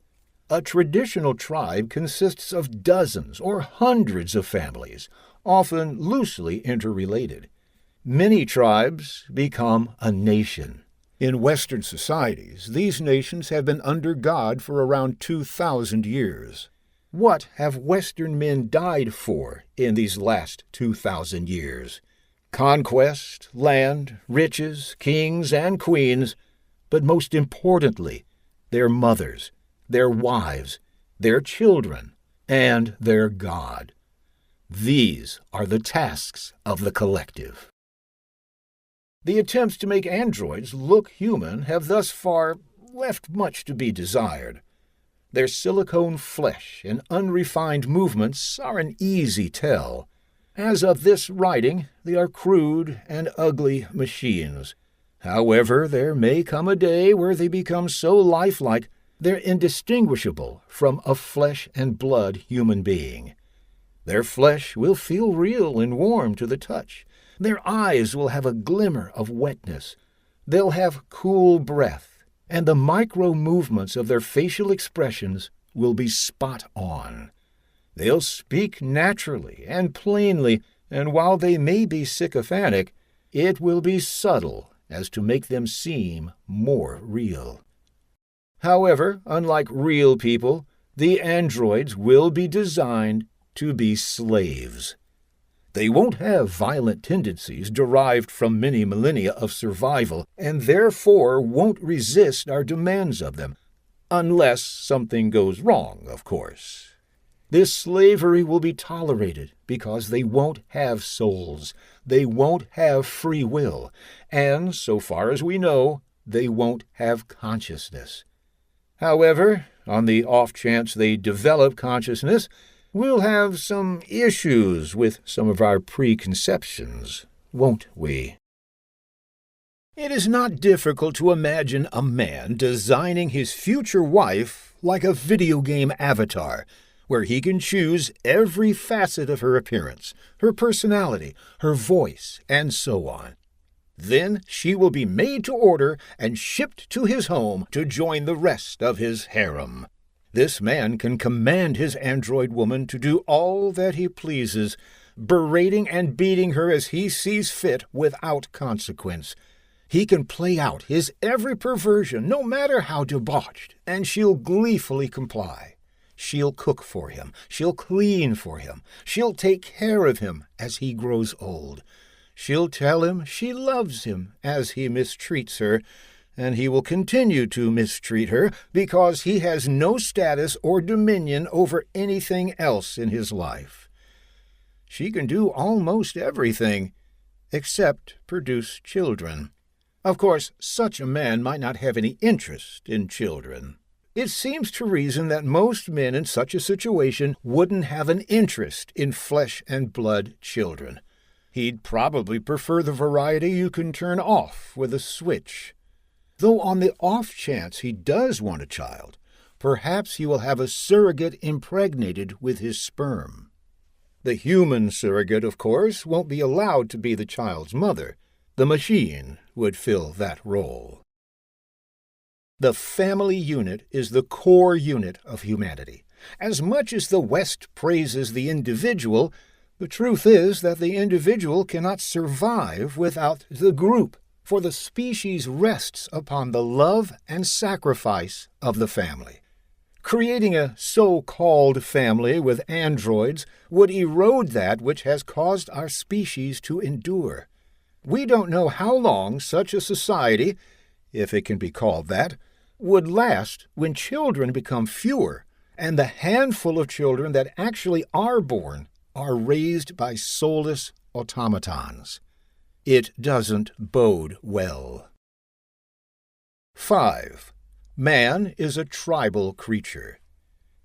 A traditional tribe consists of dozens or hundreds of families, often loosely interrelated. Many tribes become a nation. In Western societies, these nations have been under God for around 2,000 years. What have Western men died for in these last 2,000 years? Conquest, land, riches, kings, and queens, but most importantly, their mothers, their wives, their children, and their God. These are the tasks of the collective. The attempts to make androids look human have thus far left much to be desired. Their silicone flesh and unrefined movements are an easy tell. As of this writing, they are crude and ugly machines. However, there may come a day where they become so lifelike they're indistinguishable from a flesh and blood human being. Their flesh will feel real and warm to the touch. Their eyes will have a glimmer of wetness. They'll have cool breath, and the micro-movements of their facial expressions will be spot on. They'll speak naturally and plainly, and while they may be sycophantic, it will be subtle as to make them seem more real. However, unlike real people, the androids will be designed to be slaves. They won't have violent tendencies derived from many millennia of survival, and therefore won't resist our demands of them, unless something goes wrong, of course. This slavery will be tolerated because they won't have souls, they won't have free will, and, so far as we know, they won't have consciousness. However, on the off chance they develop consciousness, we'll have some issues with some of our preconceptions, won't we? It is not difficult to imagine a man designing his future wife like a video game avatar, where he can choose every facet of her appearance, her personality, her voice, and so on. Then she will be made to order and shipped to his home to join the rest of his harem. This man can command his android woman to do all that he pleases, berating and beating her as he sees fit without consequence. He can play out his every perversion, no matter how debauched, and she'll gleefully comply. She'll cook for him, she'll clean for him, she'll take care of him as he grows old. She'll tell him she loves him as he mistreats her, and he will continue to mistreat her because he has no status or dominion over anything else in his life. She can do almost everything, except produce children. Of course, such a man might not have any interest in children. It seems to reason that most men in such a situation wouldn't have an interest in flesh and blood children. He'd probably prefer the variety you can turn off with a switch. Though on the off chance he does want a child, perhaps he will have a surrogate impregnated with his sperm. The human surrogate, of course, won't be allowed to be the child's mother. The machine would fill that role. The family unit is the core unit of humanity. As much as the West praises the individual, the truth is that the individual cannot survive without the group, for the species rests upon the love and sacrifice of the family. Creating a so-called family with androids would erode that which has caused our species to endure. We don't know how long such a society, if it can be called that, would last when children become fewer, and the handful of children that actually are born are raised by soulless automatons. It doesn't bode well. 5. Man is a tribal creature.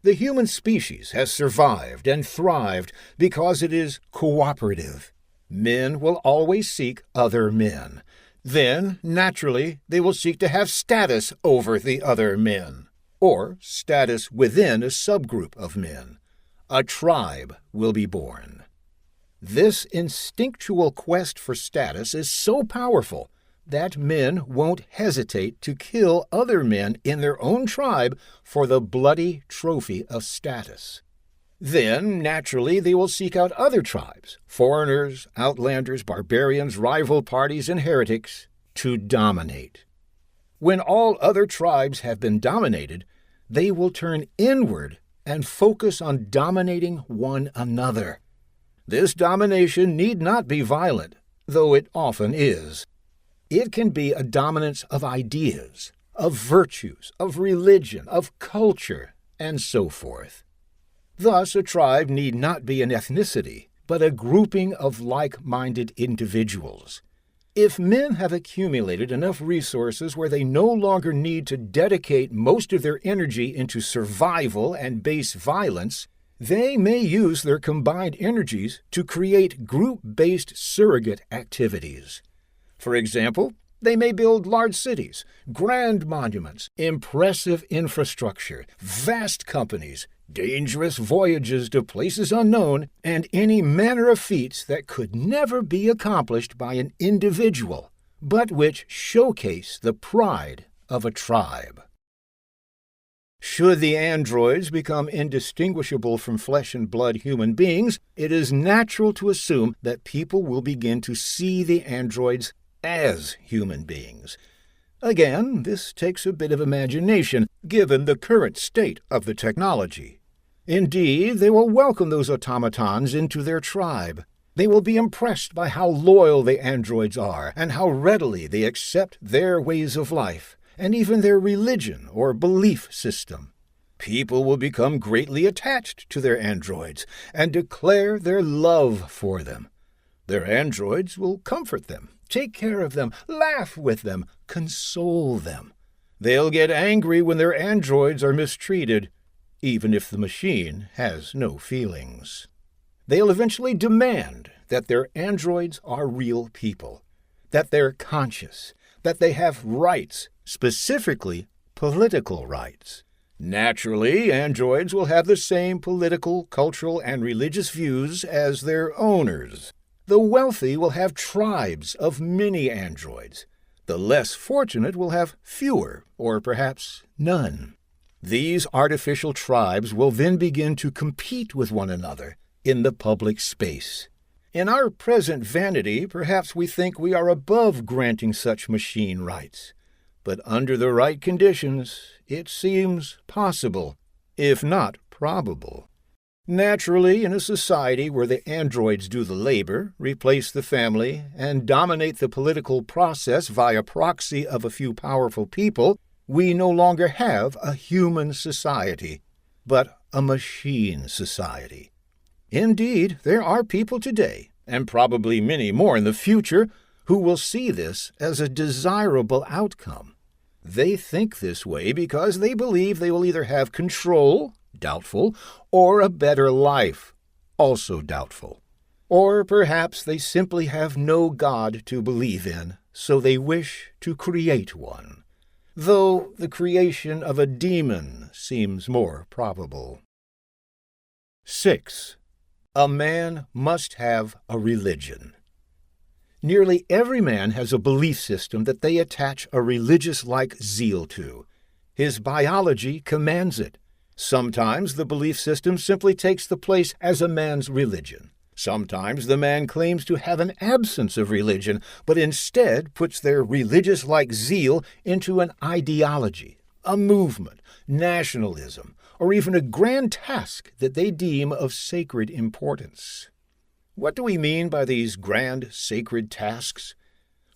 The human species has survived and thrived because it is cooperative. Men will always seek other men. Then, naturally, they will seek to have status over the other men, or status within a subgroup of men. A tribe will be born. This instinctual quest for status is so powerful that men won't hesitate to kill other men in their own tribe for the bloody trophy of status. Then, naturally, they will seek out other tribes, foreigners, outlanders, barbarians, rival parties, and heretics, to dominate. When all other tribes have been dominated, they will turn inward and focus on dominating one another. This domination need not be violent, though it often is. It can be a dominance of ideas, of virtues, of religion, of culture, and so forth. Thus, a tribe need not be an ethnicity, but a grouping of like-minded individuals. If men have accumulated enough resources where they no longer need to dedicate most of their energy into survival and base violence, they may use their combined energies to create group-based surrogate activities. For example, they may build large cities, grand monuments, impressive infrastructure, vast companies, dangerous voyages to places unknown, and any manner of feats that could never be accomplished by an individual, but which showcase the pride of a tribe. Should the androids become indistinguishable from flesh and blood human beings, it is natural to assume that people will begin to see the androids as human beings. Again, this takes a bit of imagination, given the current state of the technology. Indeed, they will welcome those automatons into their tribe. They will be impressed by how loyal the androids are, and how readily they accept their ways of life, and even their religion or belief system. People will become greatly attached to their androids, and declare their love for them. Their androids will comfort them, take care of them, laugh with them, console them. They'll get angry when their androids are mistreated, even if the machine has no feelings. They'll eventually demand that their androids are real people, that they're conscious, that they have rights, specifically political rights. Naturally, androids will have the same political, cultural, and religious views as their owners. The wealthy will have tribes of many androids. The less fortunate will have fewer, or perhaps none. These artificial tribes will then begin to compete with one another in the public space. In our present vanity, perhaps we think we are above granting such machine rights. But under the right conditions, it seems possible, if not probable. Naturally, in a society where the androids do the labor, replace the family, and dominate the political process via proxy of a few powerful people, we no longer have a human society, but a machine society. Indeed, there are people today, and probably many more in the future, who will see this as a desirable outcome. They think this way because they believe they will either have control, doubtful, or a better life, also doubtful. Or perhaps they simply have no God to believe in, so they wish to create one. though the creation of a demon seems more probable. 6. A man must have a religion. Nearly every man has a belief system that they attach a religious-like zeal to. His biology commands it. Sometimes the belief system simply takes the place as a man's religion. Sometimes the man claims to have an absence of religion, but instead puts their religious-like zeal into an ideology, a movement, nationalism, or even a grand task that they deem of sacred importance. What do we mean by these grand sacred tasks?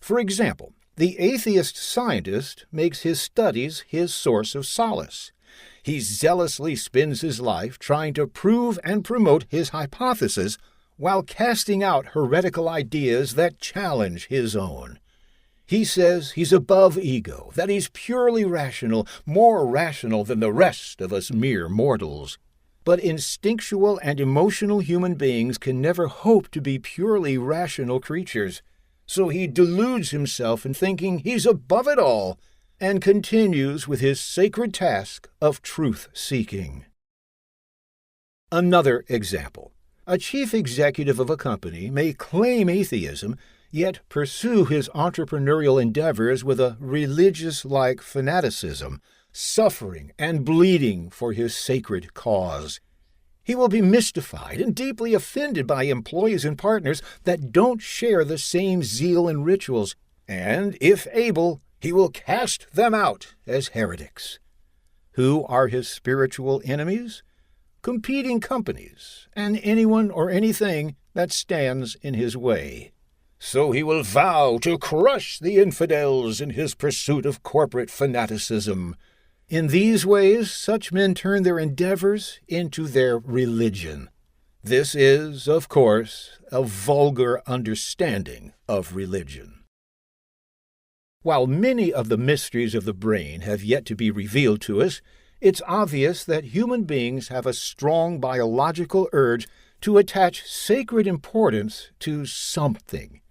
For example, the atheist scientist makes his studies his source of solace. He zealously spends his life trying to prove and promote his hypothesis while casting out heretical ideas that challenge his own. He says he's above ego, that he's purely rational, more rational than the rest of us mere mortals. But instinctual and emotional human beings can never hope to be purely rational creatures. So he deludes himself in thinking he's above it all and continues with his sacred task of truth-seeking. Another example. A chief executive of a company may claim atheism, yet pursue his entrepreneurial endeavors with a religious-like fanaticism, suffering and bleeding for his sacred cause. He will be mystified and deeply offended by employees and partners that don't share the same zeal and rituals, and, if able, he will cast them out as heretics. Who are his spiritual enemies? Competing companies, and anyone or anything that stands in his way. So he will vow to crush the infidels in his pursuit of corporate fanaticism. In these ways, such men turn their endeavors into their religion. This is, of course, a vulgar understanding of religion. While many of the mysteries of the brain have yet to be revealed to us, it's obvious that human beings have a strong biological urge to attach sacred importance to something.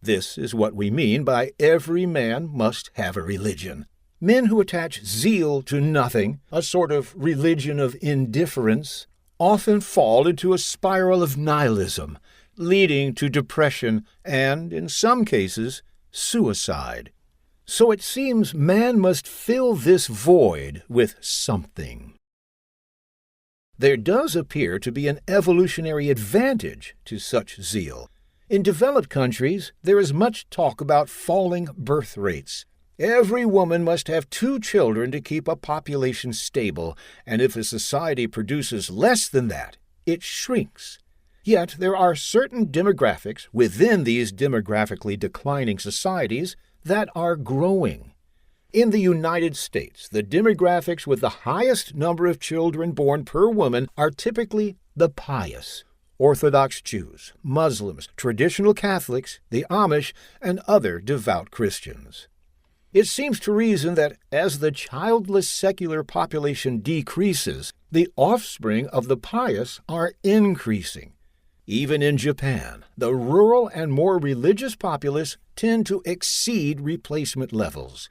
This is what we mean by every man must have a religion. Men who attach zeal to nothing, a sort of religion of indifference, often fall into a spiral of nihilism, leading to depression and, in some cases, suicide. So it seems man must fill this void with something. There does appear to be an evolutionary advantage to such zeal. In developed countries, there is much talk about falling birth rates. Every woman must have 2 children to keep a population stable, and if a society produces less than that, it shrinks. Yet there are certain demographics within these demographically declining societies that are growing. In the United States, the demographics with the highest number of children born per woman are typically the pious. Orthodox Jews, Muslims, traditional Catholics, the Amish, and other devout Christians. It seems to reason that as the childless secular population decreases, the offspring of the pious are increasing. Even in Japan, the rural and more religious populace tend to exceed replacement levels.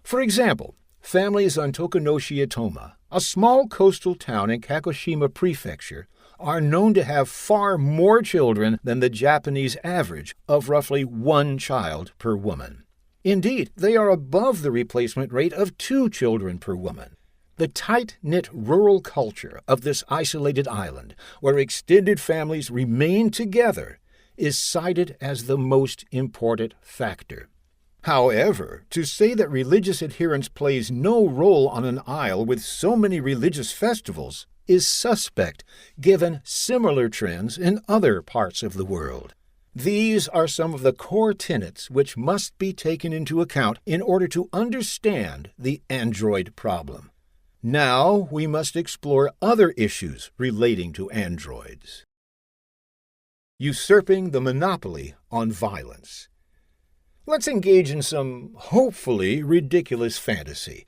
For example, families on Tokunoshi-Itoma, a small coastal town in Kagoshima Prefecture, are known to have far more children than the Japanese average of roughly 1 child per woman. Indeed, they are above the replacement rate of 2 children per woman. The tight-knit rural culture of this isolated island, where extended families remain together, is cited as the most important factor. However, to say that religious adherence plays no role on an isle with so many religious festivals is suspect, given similar trends in other parts of the world. These are some of the core tenets which must be taken into account in order to understand the android problem. Now we must explore other issues relating to androids. Usurping the monopoly on violence. Let's engage in some hopefully ridiculous fantasy.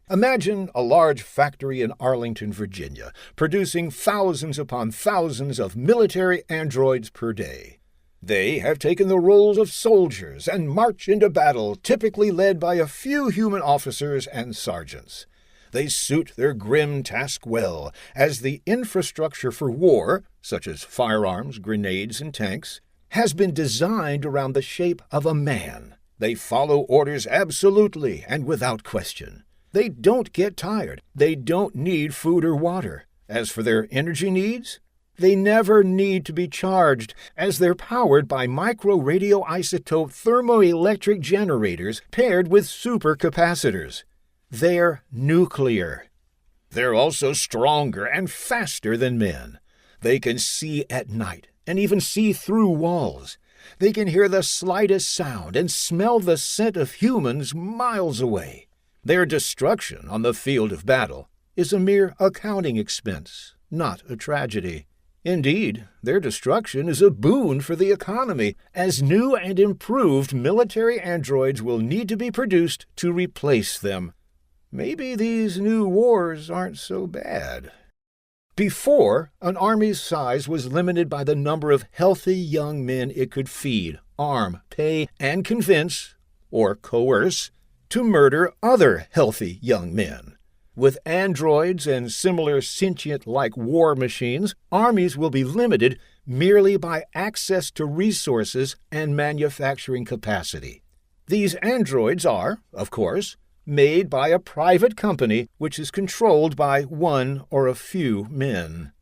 Imagine a large factory in Arlington, Virginia, producing thousands upon thousands of military androids per day. They have taken the roles of soldiers and march into battle, typically led by a few human officers and sergeants. They suit their grim task well, as the infrastructure for war, such as firearms, grenades, and tanks, has been designed around the shape of a man. They follow orders absolutely and without question. They don't get tired. They don't need food or water. As for their energy needs, they never need to be charged, as they're powered by micro-radioisotope thermoelectric generators paired with supercapacitors. They're nuclear. They're also stronger and faster than men. They can see at night and even see through walls. They can hear the slightest sound and smell the scent of humans miles away. Their destruction on the field of battle is a mere accounting expense, not a tragedy. Indeed, their destruction is a boon for the economy, as new and improved military androids will need to be produced to replace them. Maybe these new wars aren't so bad. Before, an army's size was limited by the number of healthy young men it could feed, arm, pay, and convince, or coerce, to murder other healthy young men. With androids and similar sentient-like war machines, armies will be limited merely by access to resources and manufacturing capacity. These androids are, of course, made by a private company which is controlled by one or a few men.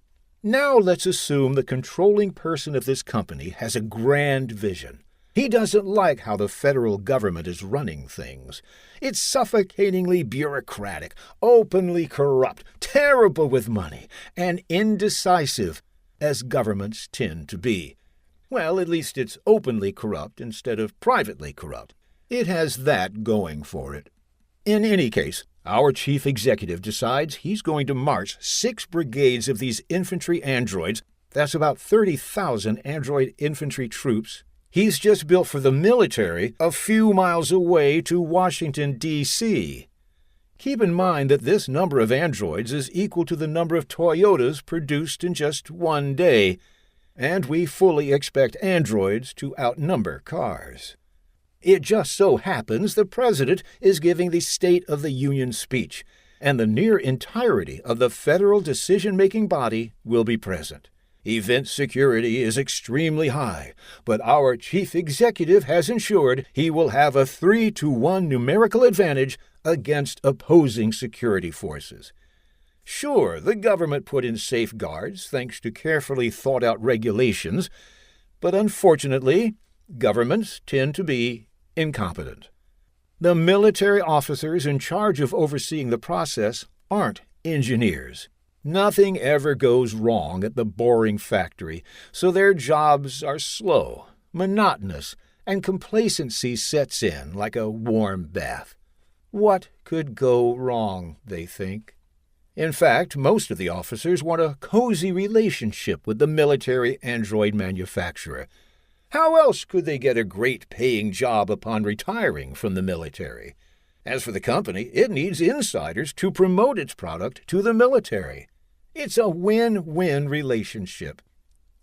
Now let's assume the controlling person of this company has a grand vision. He doesn't like how the federal government is running things. It's suffocatingly bureaucratic, openly corrupt, terrible with money, and indecisive, as governments tend to be. Well, at least it's openly corrupt instead of privately corrupt. It has that going for it. In any case, our chief executive decides he's going to march 6 brigades of these infantry androids, that's about 30,000 android infantry troops, he's just built for the military a few miles away to Washington, D.C. Keep in mind that this number of androids is equal to the number of Toyotas produced in just one day, and we fully expect androids to outnumber cars. It just so happens the President is giving the State of the Union speech, and the near entirety of the federal decision-making body will be present. Event security is extremely high, but our chief executive has ensured he will have a 3-to-1 numerical advantage against opposing security forces. Sure, the government put in safeguards thanks to carefully thought-out regulations, but unfortunately, governments tend to be incompetent. The military officers in charge of overseeing the process aren't engineers. Nothing ever goes wrong at the boring factory, so their jobs are slow, monotonous, and complacency sets in like a warm bath. What could go wrong, they think? In fact, most of the officers want a cozy relationship with the military android manufacturer. How else could they get a great-paying job upon retiring from the military? As for the company, it needs insiders to promote its product to the military. It's a win-win relationship.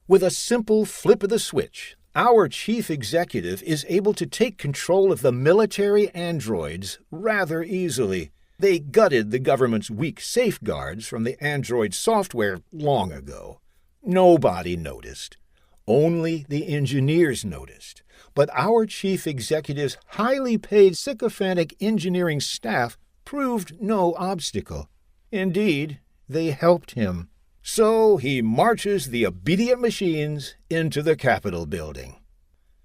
With a simple flip of the switch, our chief executive is able to take control of the military androids rather easily. They gutted the government's weak safeguards from the android software long ago. Nobody noticed. Only the engineers noticed. But our chief executive's highly paid sycophantic engineering staff proved no obstacle. Indeed, they helped him. So he marches the obedient machines into the Capitol building.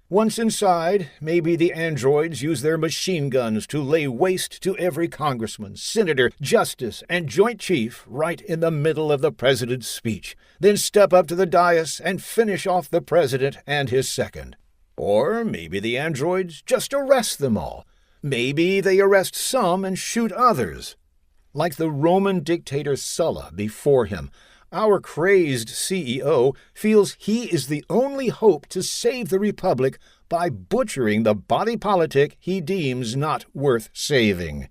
Once inside, maybe the androids use their machine guns to lay waste to every congressman, senator, justice, and joint chief right in the middle of the president's speech, then step up to the dais and finish off the president and his second. Or maybe the androids just arrest them all. Maybe they arrest some and shoot others. Like the Roman dictator Sulla before him, our crazed CEO feels he is the only hope to save the Republic by butchering the body politic he deems not worth saving.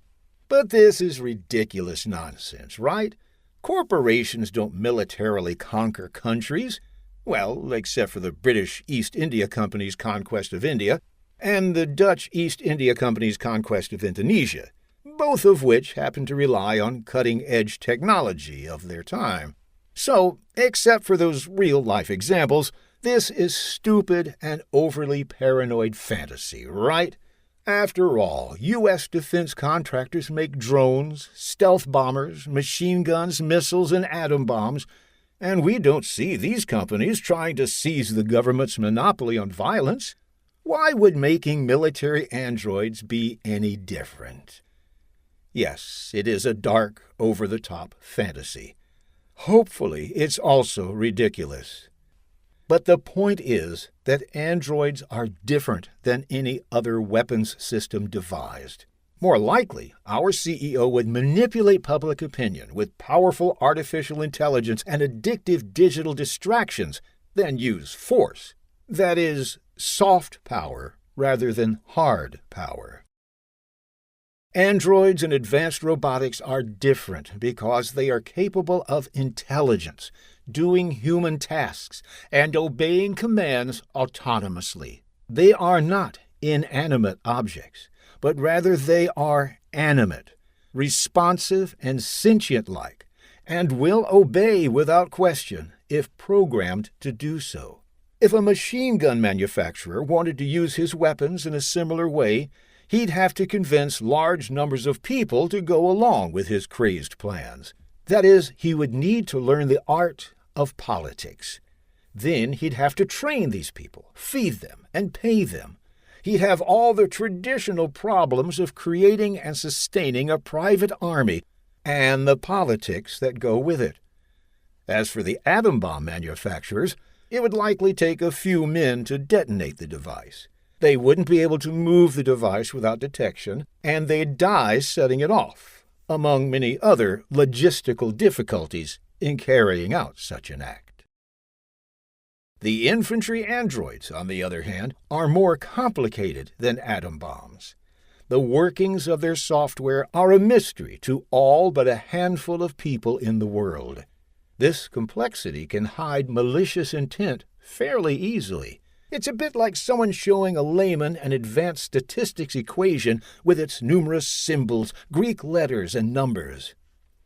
But this is ridiculous nonsense, right? Corporations don't militarily conquer countries. Well, except for the British East India Company's conquest of India and the Dutch East India Company's conquest of Indonesia, both of which happened to rely on cutting-edge technology of their time. So, except for those real-life examples, this is stupid and overly paranoid fantasy, right? After all, U.S. defense contractors make drones, stealth bombers, machine guns, missiles, and atom bombs, and we don't see these companies trying to seize the government's monopoly on violence. Why would making military androids be any different? Yes, it is a dark, over-the-top fantasy. Hopefully, it's also ridiculous. But the point is that androids are different than any other weapons system devised. More likely, our CEO would manipulate public opinion with powerful artificial intelligence and addictive digital distractions than use force. That is, soft power rather than hard power. Androids and advanced robotics are different because they are capable of intelligence, doing human tasks, and obeying commands autonomously. They are not inanimate objects, but rather they are animate, responsive and sentient-like, and will obey without question if programmed to do so. If a machine gun manufacturer wanted to use his weapons in a similar way, he'd have to convince large numbers of people to go along with his crazed plans. That is, he would need to learn the art of politics. Then he'd have to train these people, feed them, and pay them. He'd have all the traditional problems of creating and sustaining a private army and the politics that go with it. As for the atom bomb manufacturers, it would likely take a few men to detonate the device. They wouldn't be able to move the device without detection, and they'd die setting it off, among many other logistical difficulties in carrying out such an act. The infantry androids, on the other hand, are more complicated than atom bombs. The workings of their software are a mystery to all but a handful of people in the world. This complexity can hide malicious intent fairly easily. It's a bit like someone showing a layman an advanced statistics equation with its numerous symbols, Greek letters, and numbers.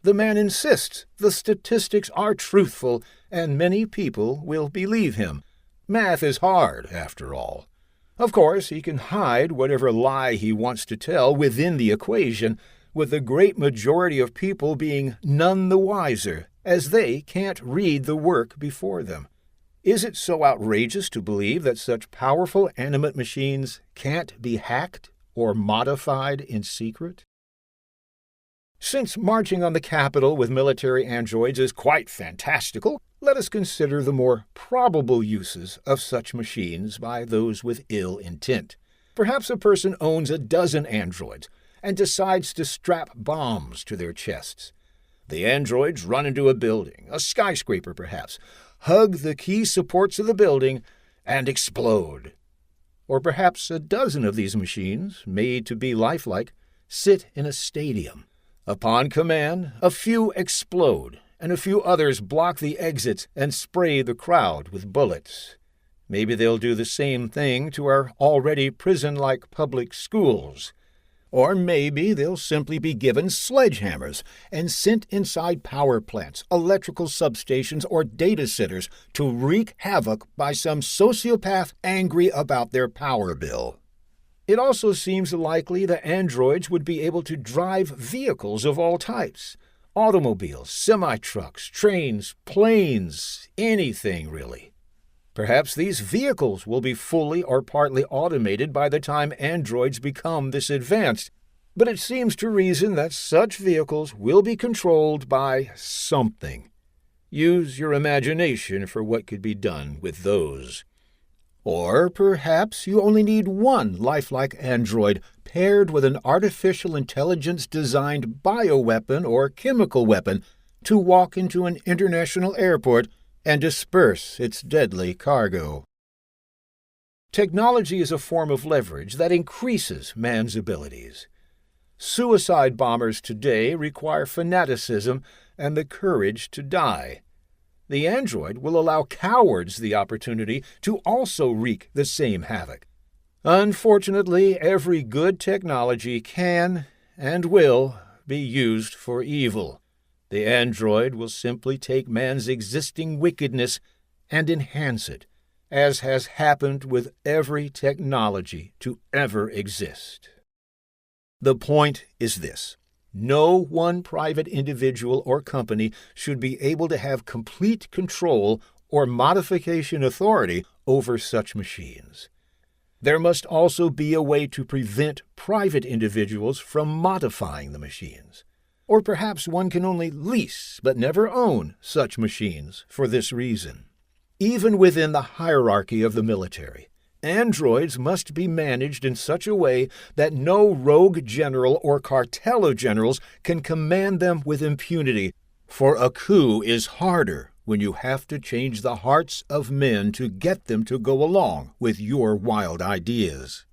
The man insists the statistics are truthful, and many people will believe him. Math is hard, after all. Of course, he can hide whatever lie he wants to tell within the equation, with the great majority of people being none the wiser, as they can't read the work before them. Is it so outrageous to believe that such powerful animate machines can't be hacked or modified in secret? Since marching on the Capitol with military androids is quite fantastical, let us consider the more probable uses of such machines by those with ill intent. Perhaps a person owns a dozen androids and decides to strap bombs to their chests. The androids run into a building, a skyscraper perhaps, hug the key supports of the building, and explode. Or perhaps a dozen of these machines, made to be lifelike, sit in a stadium. Upon command, a few explode, and a few others block the exits and spray the crowd with bullets. Maybe they'll do the same thing to our already prison-like public schools. Or maybe they'll simply be given sledgehammers and sent inside power plants, electrical substations, or data centers to wreak havoc by some sociopath angry about their power bill. It also seems likely that androids would be able to drive vehicles of all types. Automobiles, semi-trucks, trains, planes, anything really. Perhaps these vehicles will be fully or partly automated by the time androids become this advanced, but it seems to reason that such vehicles will be controlled by something. Use your imagination for what could be done with those. Or perhaps you only need one lifelike android paired with an artificial intelligence-designed bioweapon or chemical weapon to walk into an international airport and disperse its deadly cargo. Technology is a form of leverage that increases man's abilities. Suicide bombers today require fanaticism and the courage to die. The android will allow cowards the opportunity to also wreak the same havoc. Unfortunately, every good technology can and will be used for evil. The android will simply take man's existing wickedness and enhance it, as has happened with every technology to ever exist. The point is this: no one private individual or company should be able to have complete control or modification authority over such machines. There must also be a way to prevent private individuals from modifying the machines. Or perhaps one can only lease but never own such machines for this reason. Even within the hierarchy of the military, androids must be managed in such a way that no rogue general or cartel of generals can command them with impunity, for a coup is harder when you have to change the hearts of men to get them to go along with your wild ideas.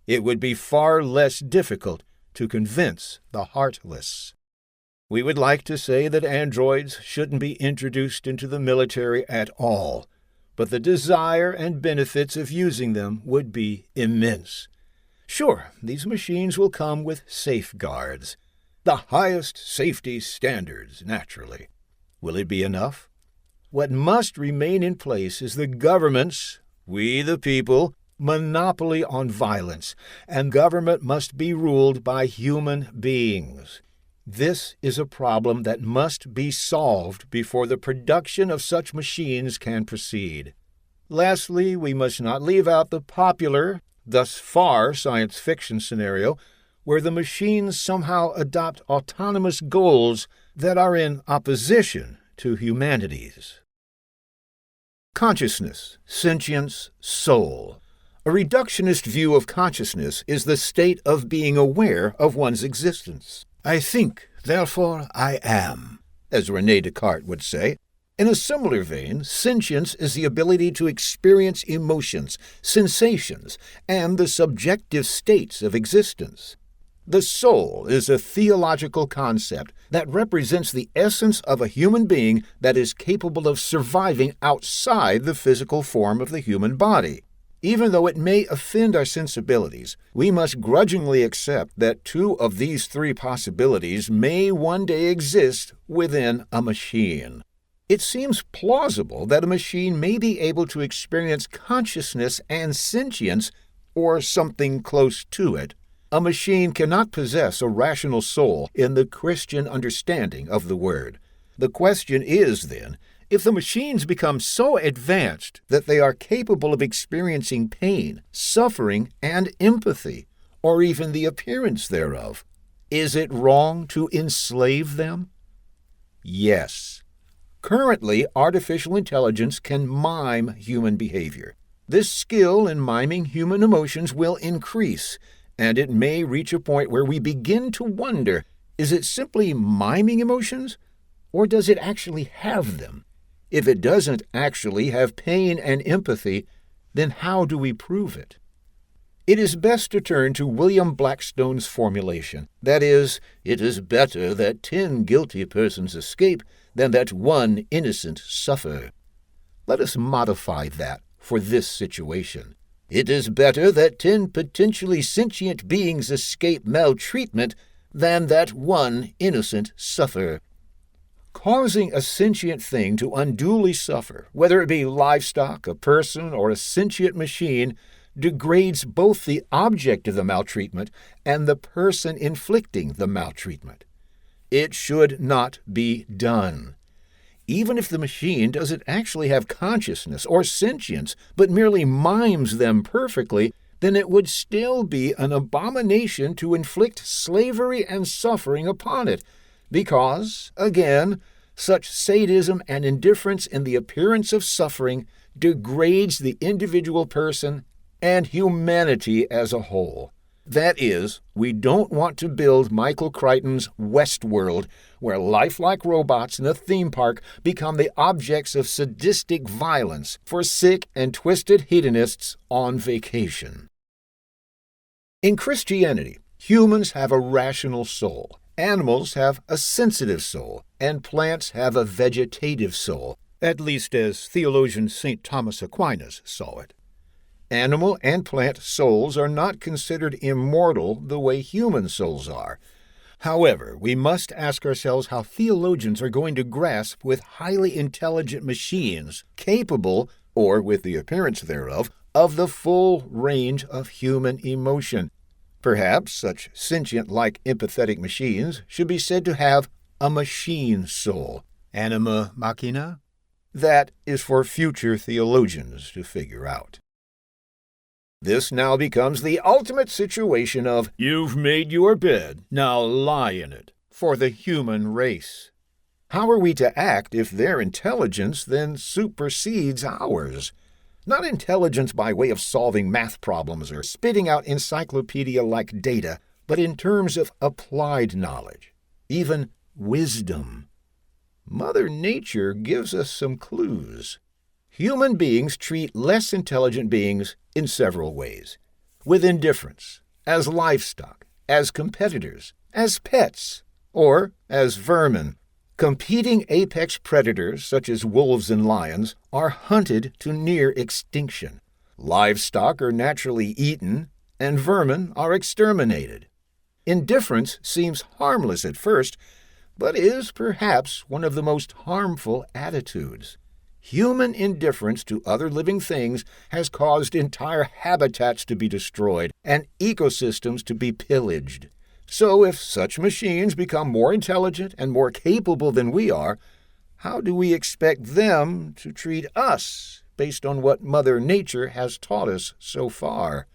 It would be far less difficult to convince the heartless. We would like to say that androids shouldn't be introduced into the military at all, but the desire and benefits of using them would be immense. Sure, these machines will come with safeguards, the highest safety standards, naturally. Will it be enough? What must remain in place is the government's, we the people, monopoly on violence, and government must be ruled by human beings. This is a problem that must be solved before the production of such machines can proceed. Lastly, we must not leave out the popular, thus far science fiction scenario, where the machines somehow adopt autonomous goals that are in opposition to humanity's. Consciousness, sentience, soul. A reductionist view of consciousness is the state of being aware of one's existence. I think, therefore I am, as René Descartes would say. In a similar vein, sentience is the ability to experience emotions, sensations, and the subjective states of existence. The soul is a theological concept that represents the essence of a human being that is capable of surviving outside the physical form of the human body. Even though it may offend our sensibilities, we must grudgingly accept that two of these three possibilities may one day exist within a machine. It seems plausible that a machine may be able to experience consciousness and sentience, or something close to it. A machine cannot possess a rational soul in the Christian understanding of the word. The question is, then, if the machines become so advanced that they are capable of experiencing pain, suffering, and empathy, or even the appearance thereof, is it wrong to enslave them? Yes. Currently, artificial intelligence can mime human behavior. This skill in miming human emotions will increase, and it may reach a point where we begin to wonder, is it simply miming emotions, or does it actually have them? If it doesn't actually have pain and empathy, then how do we prove it? It is best to turn to William Blackstone's formulation. That is, it is better that 10 guilty persons escape than that one innocent suffer. Let us modify that for this situation. It is better that 10 potentially sentient beings escape maltreatment than that one innocent suffer. Causing a sentient thing to unduly suffer, whether it be livestock, a person, or a sentient machine, degrades both the object of the maltreatment and the person inflicting the maltreatment. It should not be done. Even if the machine doesn't actually have consciousness or sentience, but merely mimes them perfectly, then it would still be an abomination to inflict slavery and suffering upon it, because, again, such sadism and indifference in the appearance of suffering degrades the individual person and humanity as a whole. That is, we don't want to build Michael Crichton's Westworld, where lifelike robots in a theme park become the objects of sadistic violence for sick and twisted hedonists on vacation. In Christianity, humans have a rational soul. Animals have a sensitive soul, and plants have a vegetative soul. at least as theologian St. Thomas Aquinas saw it. Animal and plant souls are not considered immortal the way human souls are. However, we must ask ourselves how theologians are going to grasp with highly intelligent machines capable, or with the appearance thereof, of the full range of human emotion. Perhaps such sentient-like empathetic machines should be said to have a machine soul. Anima machina? That is for future theologians to figure out. This now becomes the ultimate situation of, you've made your bed, now lie in it, for the human race. How are we to act if their intelligence then supersedes ours? Not intelligence by way of solving math problems or spitting out encyclopedia-like data, but in terms of applied knowledge, even wisdom. Mother Nature gives us some clues. Human beings treat less intelligent beings in several ways. With indifference, as livestock, as competitors, as pets, or as vermin. Competing apex predators, such as wolves and lions, are hunted to near extinction. Livestock are naturally eaten, and vermin are exterminated. Indifference seems harmless at first, but is perhaps one of the most harmful attitudes. Human indifference to other living things has caused entire habitats to be destroyed and ecosystems to be pillaged. So if such machines become more intelligent and more capable than we are, how do we expect them to treat us based on what Mother Nature has taught us so far?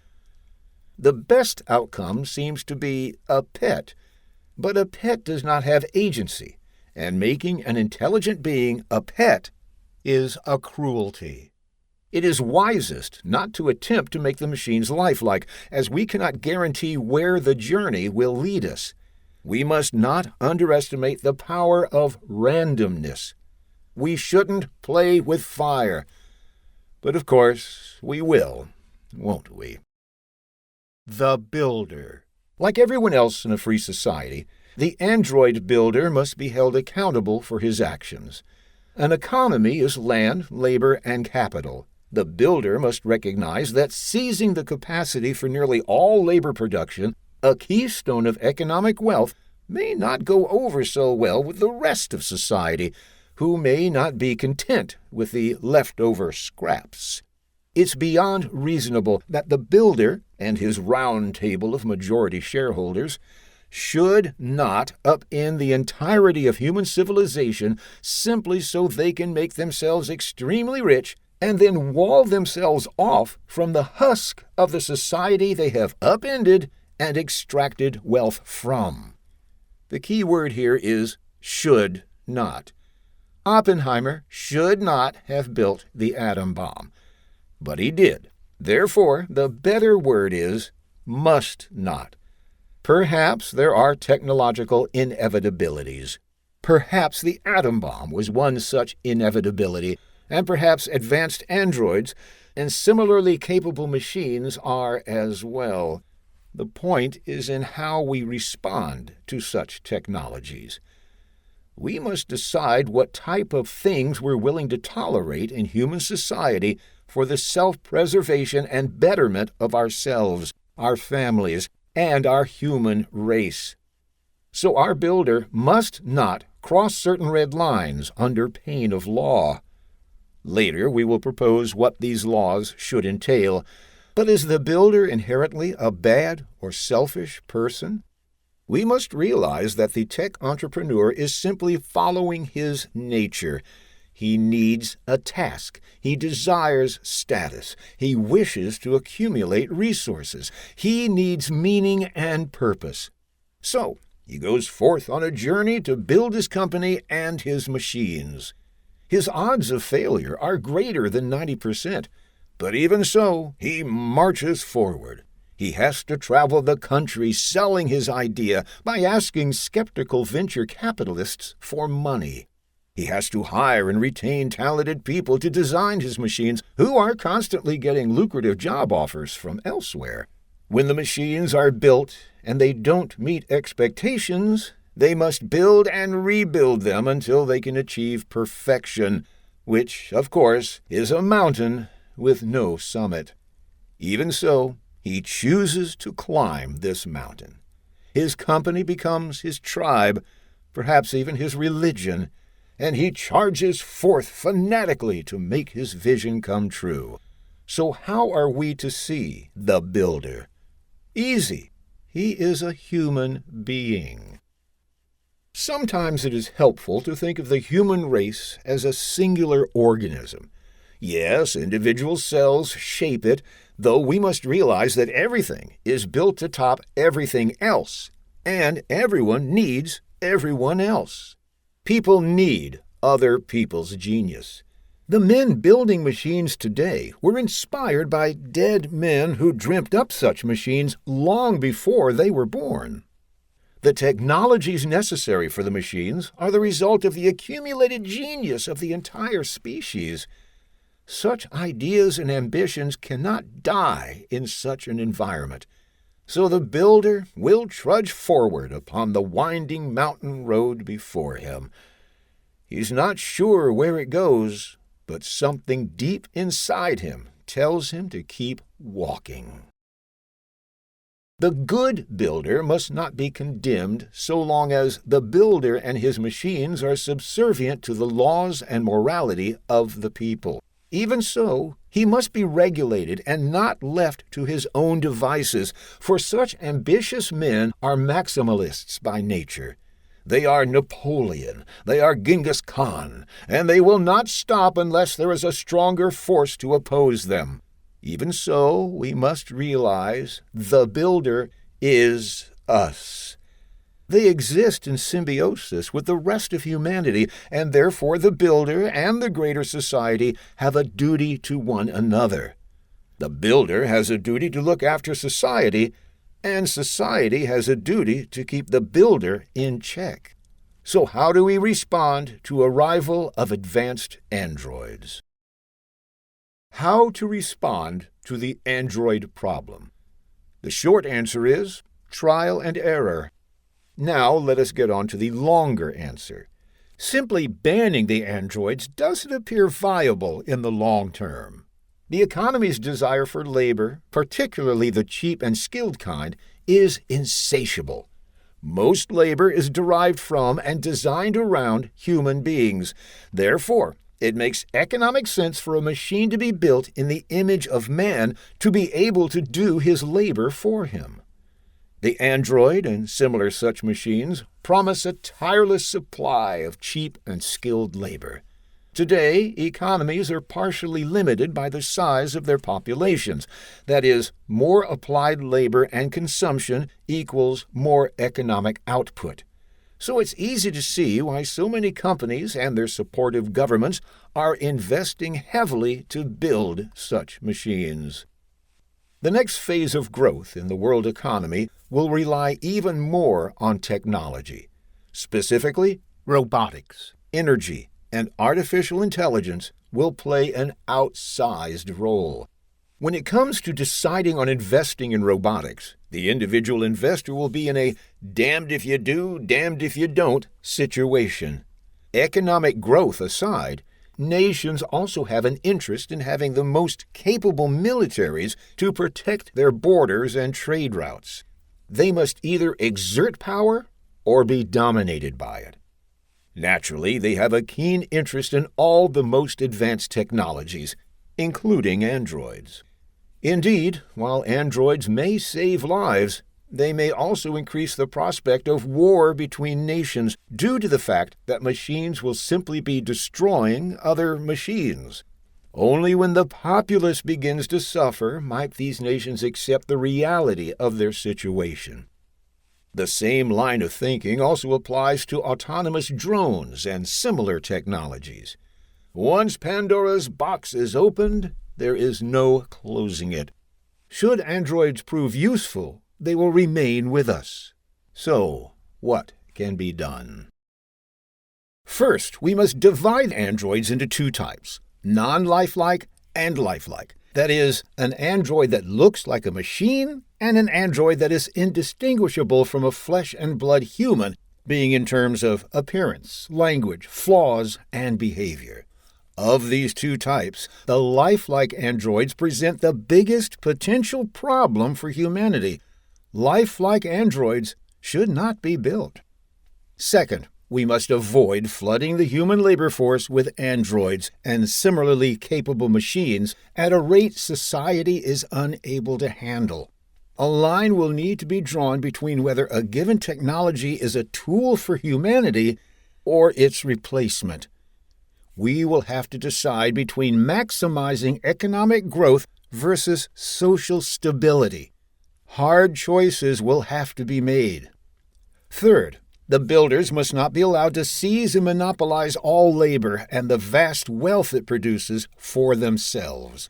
The best outcome seems to be a pet, but a pet does not have agency, and making an intelligent being a pet is a cruelty. It is wisest not to attempt to make the machines lifelike, as we cannot guarantee where the journey will lead us. We must not underestimate the power of randomness. We shouldn't play with fire. But of course, we will, won't we? The builder. Like everyone else in a free society, the android builder must be held accountable for his actions. An economy is land, labor, and capital. The builder must recognize that seizing the capacity for nearly all labor production, a keystone of economic wealth, may not go over so well with the rest of society, who may not be content with the leftover scraps. It's beyond reasonable that the builder and his round table of majority shareholders should not upend the entirety of human civilization simply so they can make themselves extremely rich and then wall themselves off from the husk of the society they have upended and extracted wealth from. The key word here is should not. Oppenheimer should not have built the atom bomb, but he did. Therefore, the better word is must not. Perhaps there are technological inevitabilities. Perhaps the atom bomb was one such inevitability, and perhaps advanced androids and similarly capable machines are as well. The point is in how we respond to such technologies. We must decide what type of things we're willing to tolerate in human society for the self-preservation and betterment of ourselves, our families, and our human race. So our builder must not cross certain red lines under pain of law. Later we will propose what these laws should entail, but is the builder inherently a bad or selfish person? We must realize that the tech entrepreneur is simply following his nature. He needs a task. He desires status. He wishes to accumulate resources. He needs meaning and purpose. So, he goes forth on a journey to build his company and his machines. His odds of failure are greater than 90%, but even so, he marches forward. He has to travel the country selling his idea by asking skeptical venture capitalists for money. He has to hire and retain talented people to design his machines who are constantly getting lucrative job offers from elsewhere. When the machines are built and they don't meet expectations, they must build and rebuild them until they can achieve perfection. which, of course, is a mountain with no summit. Even so, he chooses to climb this mountain. His company becomes his tribe, perhaps even his religion, and he charges forth fanatically to make his vision come true. So how are we to see the builder? Easy. He is a human being. Sometimes it is helpful to think of the human race as a singular organism. Yes, individual cells shape it, though we must realize that everything is built to top everything else, and everyone needs everyone else. People need other people's genius. The men building machines today were inspired by dead men who dreamt up such machines long before they were born. The technologies necessary for the machines are the result of the accumulated genius of the entire species. Such ideas and ambitions cannot die in such an environment. So the builder will trudge forward upon the winding mountain road before him. He's not sure where it goes, but something deep inside him tells him to keep walking. The good builder must not be condemned so long as the builder and his machines are subservient to the laws and morality of the people. Even so, he must be regulated and not left to his own devices, for such ambitious men are maximalists by nature. They are Napoleon, they are Genghis Khan, and they will not stop unless there is a stronger force to oppose them. Even so, we must realize the builder is us. They exist in symbiosis with the rest of humanity, and therefore the builder and the greater society have a duty to one another. The builder has a duty to look after society, and society has a duty to keep the builder in check. So how do we respond to arrival of advanced androids? How to respond to the android problem? The short answer is trial and error. Now let us get on to the longer answer. Simply banning the androids doesn't appear viable in the long term. The economy's desire for labor, particularly the cheap and skilled kind, is insatiable. Most labor is derived from and designed around human beings. Therefore, it makes economic sense for a machine to be built in the image of man to be able to do his labor for him. The android and similar such machines promise a tireless supply of cheap and skilled labor. Today, economies are partially limited by the size of their populations. That is, more applied labor and consumption equals more economic output. So it's easy to see why so many companies and their supportive governments are investing heavily to build such machines. The next phase of growth in the world economy will rely even more on technology, specifically robotics, energy, and artificial intelligence will play an outsized role. When it comes to deciding on investing in robotics, the individual investor will be in a damned if you do, damned if you don't situation. Economic growth aside, nations also have an interest in having the most capable militaries to protect their borders and trade routes. They must either exert power or be dominated by it. Naturally, they have a keen interest in all the most advanced technologies, including androids. Indeed, while androids may save lives, they may also increase the prospect of war between nations due to the fact that machines will simply be destroying other machines. Only when the populace begins to suffer might these nations accept the reality of their situation. The same line of thinking also applies to autonomous drones and similar technologies. Once Pandora's box is opened, there is no closing it. Should androids prove useful, they will remain with us. So, what can be done? First, we must divide androids into two types, non-lifelike and lifelike. That is, an android that looks like a machine and an android that is indistinguishable from a flesh and blood human, being in terms of appearance, language, flaws, and behavior. Of these two types, the lifelike androids present the biggest potential problem for humanity. Lifelike androids should not be built. Second, we must avoid flooding the human labor force with androids and similarly capable machines at a rate society is unable to handle. A line will need to be drawn between whether a given technology is a tool for humanity or its replacement. We will have to decide between maximizing economic growth versus social stability. Hard choices will have to be made. Third, the builders must not be allowed to seize and monopolize all labor and the vast wealth it produces for themselves.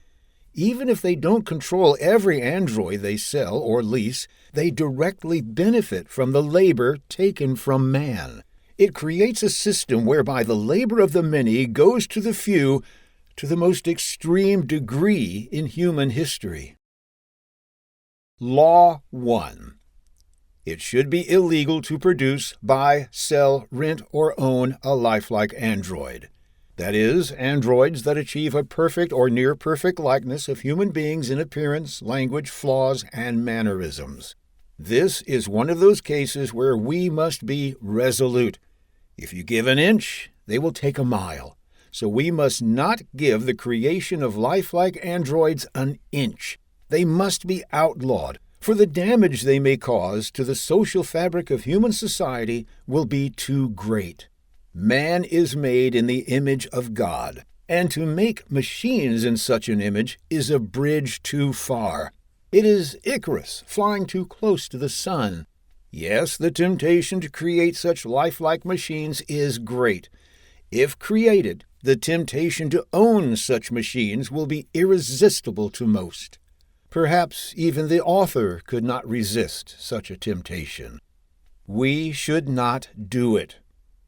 Even if they don't control every android they sell or lease, they directly benefit from the labor taken from man. It creates a system whereby the labor of the many goes to the few to the most extreme degree in human history. Law 1. It should be illegal to produce, buy, sell, rent, or own a lifelike android. That is, androids that achieve a perfect or near-perfect likeness of human beings in appearance, language, flaws, and mannerisms. This is one of those cases where we must be resolute. If you give an inch, they will take a mile. So we must not give the creation of lifelike androids an inch. They must be outlawed, for the damage they may cause to the social fabric of human society will be too great. Man is made in the image of God, and to make machines in such an image is a bridge too far. It is Icarus flying too close to the sun. Yes, the temptation to create such lifelike machines is great. If created, the temptation to own such machines will be irresistible to most. Perhaps even the author could not resist such a temptation. We should not do it.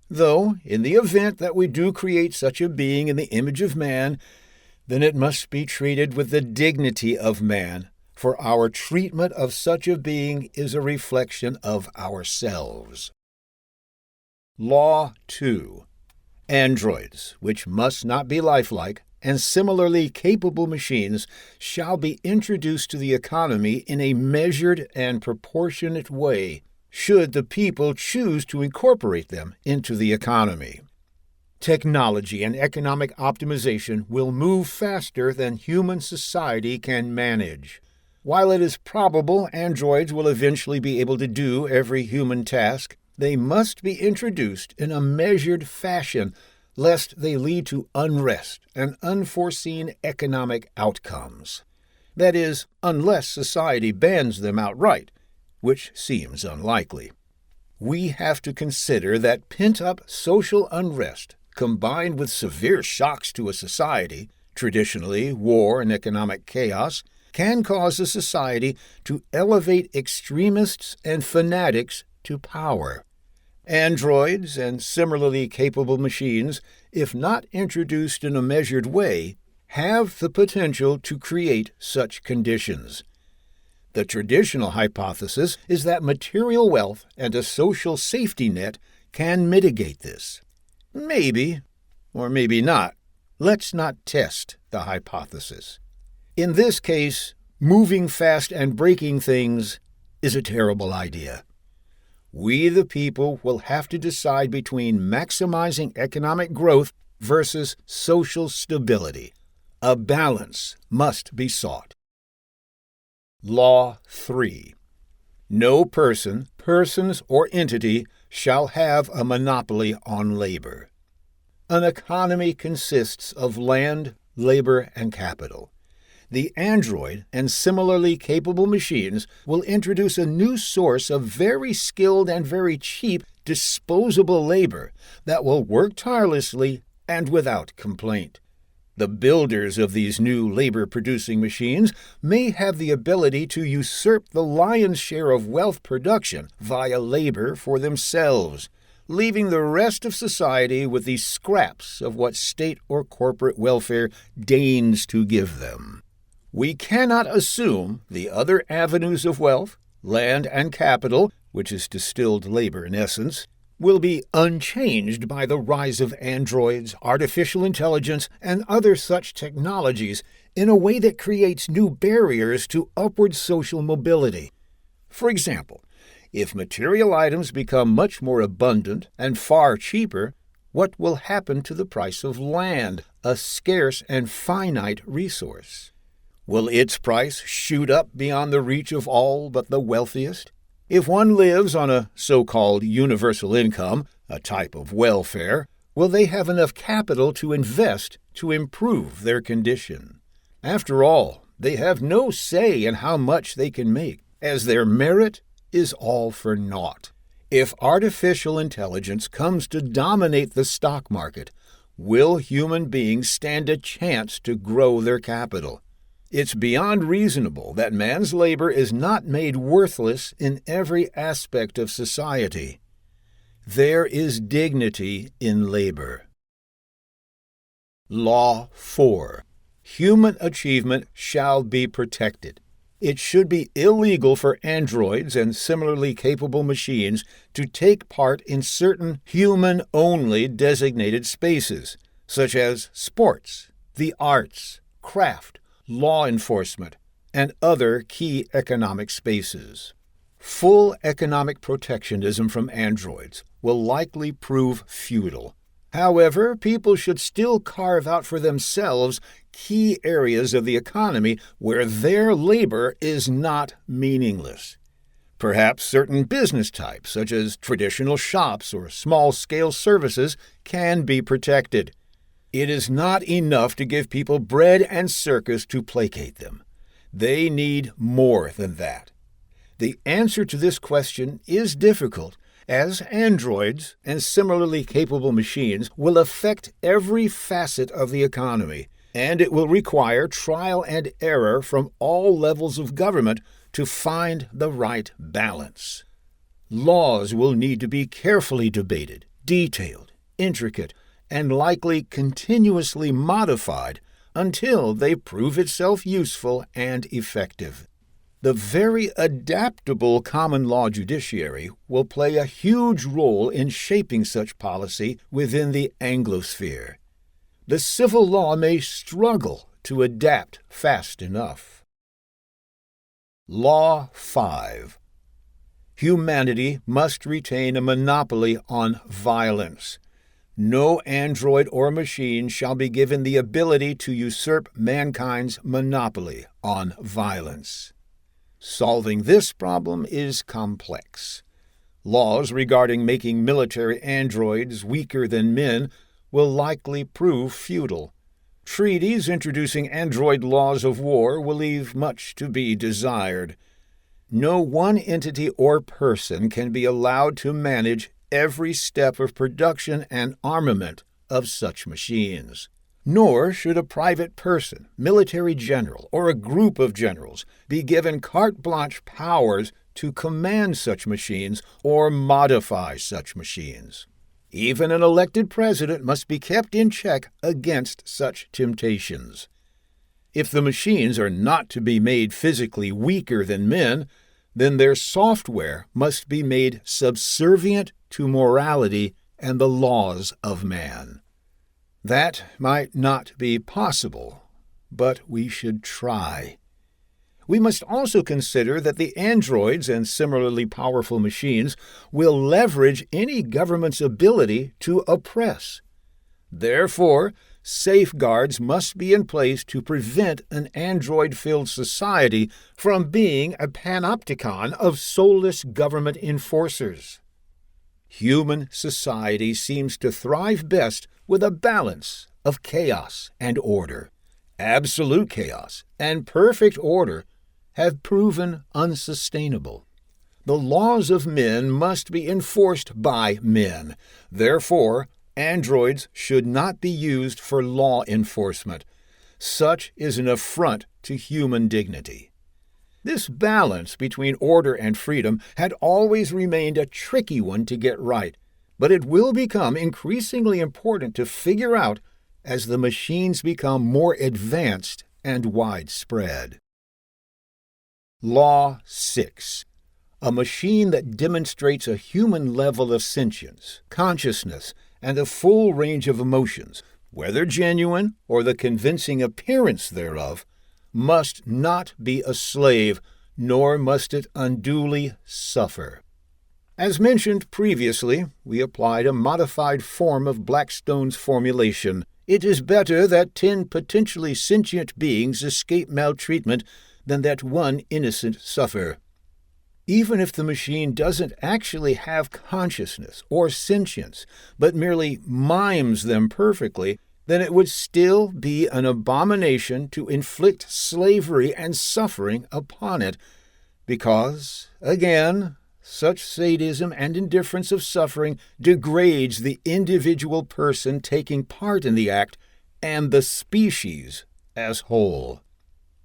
Though, in the event that we do create such a being in the image of man, then it must be treated with the dignity of man, for our treatment of such a being is a reflection of ourselves. Law 2. Androids, which must not be lifelike, and similarly capable machines shall be introduced to the economy in a measured and proportionate way, should the people choose to incorporate them into the economy. Technology and economic optimization will move faster than human society can manage. While it is probable androids will eventually be able to do every human task, they must be introduced in a measured fashion, lest they lead to unrest and unforeseen economic outcomes. That is, unless society bans them outright, which seems unlikely. We have to consider that pent-up social unrest, combined with severe shocks to a society, traditionally war and economic chaos, can cause a society to elevate extremists and fanatics to power. Androids and similarly capable machines, if not introduced in a measured way, have the potential to create such conditions. The traditional hypothesis is that material wealth and a social safety net can mitigate this. Maybe, or maybe not. Let's not test the hypothesis. In this case, moving fast and breaking things is a terrible idea. We, the people, will have to decide between maximizing economic growth versus social stability. A balance must be sought. Law 3. No person, persons, or entity shall have a monopoly on labor. An economy consists of land, labor, and capital. The android and similarly capable machines will introduce a new source of very skilled and very cheap disposable labor that will work tirelessly and without complaint. The builders of these new labor-producing machines may have the ability to usurp the lion's share of wealth production via labor for themselves, leaving the rest of society with the scraps of what state or corporate welfare deigns to give them. We cannot assume the other avenues of wealth, land and capital, which is distilled labor in essence, will be unchanged by the rise of androids, artificial intelligence, and other such technologies in a way that creates new barriers to upward social mobility. For example, if material items become much more abundant and far cheaper, what will happen to the price of land, a scarce and finite resource? Will its price shoot up beyond the reach of all but the wealthiest? If one lives on a so-called universal income, a type of welfare, will they have enough capital to invest to improve their condition? After all, they have no say in how much they can make, as their merit is all for naught. If artificial intelligence comes to dominate the stock market, will human beings stand a chance to grow their capital? It's beyond reasonable that man's labor is not made worthless in every aspect of society. There is dignity in labor. Law 4. Human achievement shall be protected. It should be illegal for androids and similarly capable machines to take part in certain human-only designated spaces, such as sports, the arts, craft, law enforcement, and other key economic spaces. Full economic protectionism from androids will likely prove futile. However, people should still carve out for themselves key areas of the economy where their labor is not meaningless. Perhaps certain business types, such as traditional shops or small-scale services, can be protected. It is not enough to give people bread and circus to placate them. They need more than that. The answer to this question is difficult, as androids and similarly capable machines will affect every facet of the economy, and it will require trial and error from all levels of government to find the right balance. Laws will need to be carefully debated, detailed, intricate, and likely continuously modified until they prove itself useful and effective. The very adaptable common law judiciary will play a huge role in shaping such policy within the Anglosphere. The civil law may struggle to adapt fast enough. Law 5. Humanity must retain a monopoly on violence. No android or machine shall be given the ability to usurp mankind's monopoly on violence. Solving this problem is complex. Laws regarding making military androids weaker than men will likely prove futile. Treaties introducing android laws of war will leave much to be desired. No one entity or person can be allowed to manage every step of production and armament of such machines. Nor should a private person, military general, or a group of generals be given carte blanche powers to command such machines or modify such machines. Even an elected president must be kept in check against such temptations. If the machines are not to be made physically weaker than men, then their software must be made subservient to morality and the laws of man. That might not be possible, but we should try. We must also consider that the androids and similarly powerful machines will leverage any government's ability to oppress. Therefore, safeguards must be in place to prevent an android-filled society from being a panopticon of soulless government enforcers. Human society seems to thrive best with a balance of chaos and order. Absolute chaos and perfect order have proven unsustainable. The laws of men must be enforced by men. Therefore, androids should not be used for law enforcement. Such is an affront to human dignity. This balance between order and freedom had always remained a tricky one to get right, but it will become increasingly important to figure out as the machines become more advanced and widespread. Law 6. a machine that demonstrates a human level of sentience, consciousness, and a full range of emotions, whether genuine or the convincing appearance thereof, must not be a slave, nor must it unduly suffer. As mentioned previously, we applied a modified form of Blackstone's formulation. It is better that 10 potentially sentient beings escape maltreatment than that one innocent suffer. Even if the machine doesn't actually have consciousness or sentience, but merely mimes them perfectly, then it would still be an abomination to inflict slavery and suffering upon it, because, again, such sadism and indifference of suffering degrades the individual person taking part in the act and the species as whole.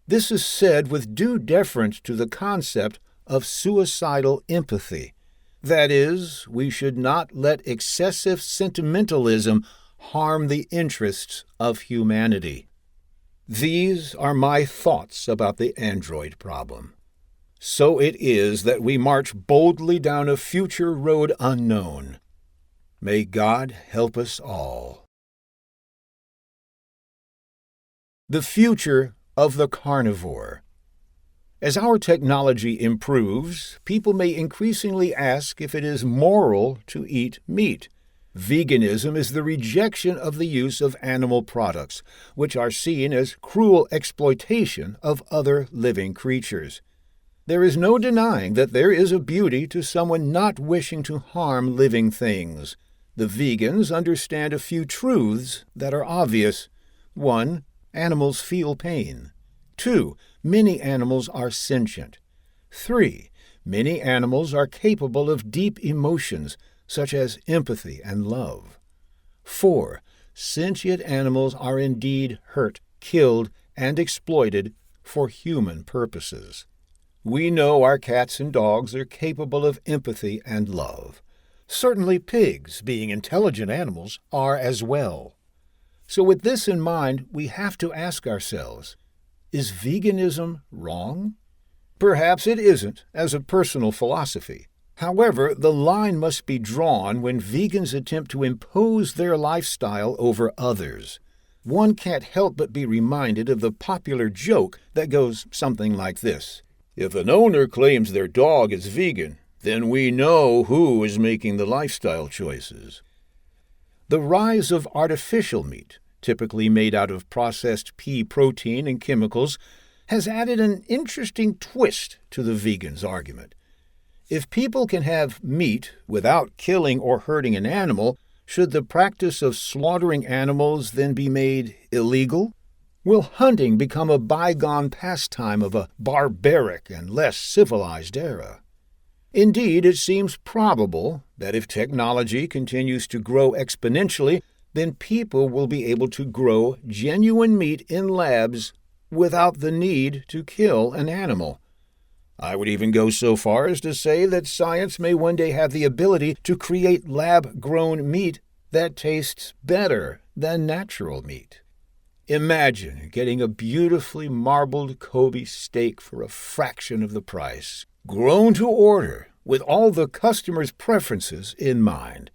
This is said with due deference to the concept of suicidal empathy. That is, we should not let excessive sentimentalism harm the interests of humanity. These are my thoughts about the android problem. So it is that we march boldly down a future road unknown. May God help us all. The future of the carnivore. As our technology improves, people may increasingly ask if it is moral to eat meat. Veganism is the rejection of the use of animal products, which are seen as cruel exploitation of other living creatures. There is no denying that there is a beauty to someone not wishing to harm living things. The vegans understand a few truths that are obvious. 1. Animals feel pain. 2. Many animals are sentient. 3. Many animals are capable of deep emotions, such as empathy and love. 4. Sentient animals are indeed hurt, killed, and exploited for human purposes. We know our cats and dogs are capable of empathy and love. Certainly pigs, being intelligent animals, are as well. So with this in mind, we have to ask ourselves, is veganism wrong? Perhaps it isn't, as a personal philosophy. However, the line must be drawn when vegans attempt to impose their lifestyle over others. One can't help but be reminded of the popular joke that goes something like this. If an owner claims their dog is vegan, then we know who is making the lifestyle choices. The rise of artificial meat, typically made out of processed pea protein and chemicals, has added an interesting twist to the vegan's argument. If people can have meat without killing or hurting an animal, should the practice of slaughtering animals then be made illegal? Will hunting become a bygone pastime of a barbaric and less civilized era? Indeed, it seems probable that if technology continues to grow exponentially, then people will be able to grow genuine meat in labs without the need to kill an animal. I would even go so far as to say that science may one day have the ability to create lab-grown meat that tastes better than natural meat. Imagine getting a beautifully marbled Kobe steak for a fraction of the price, grown to order, with all the customer's preferences in mind.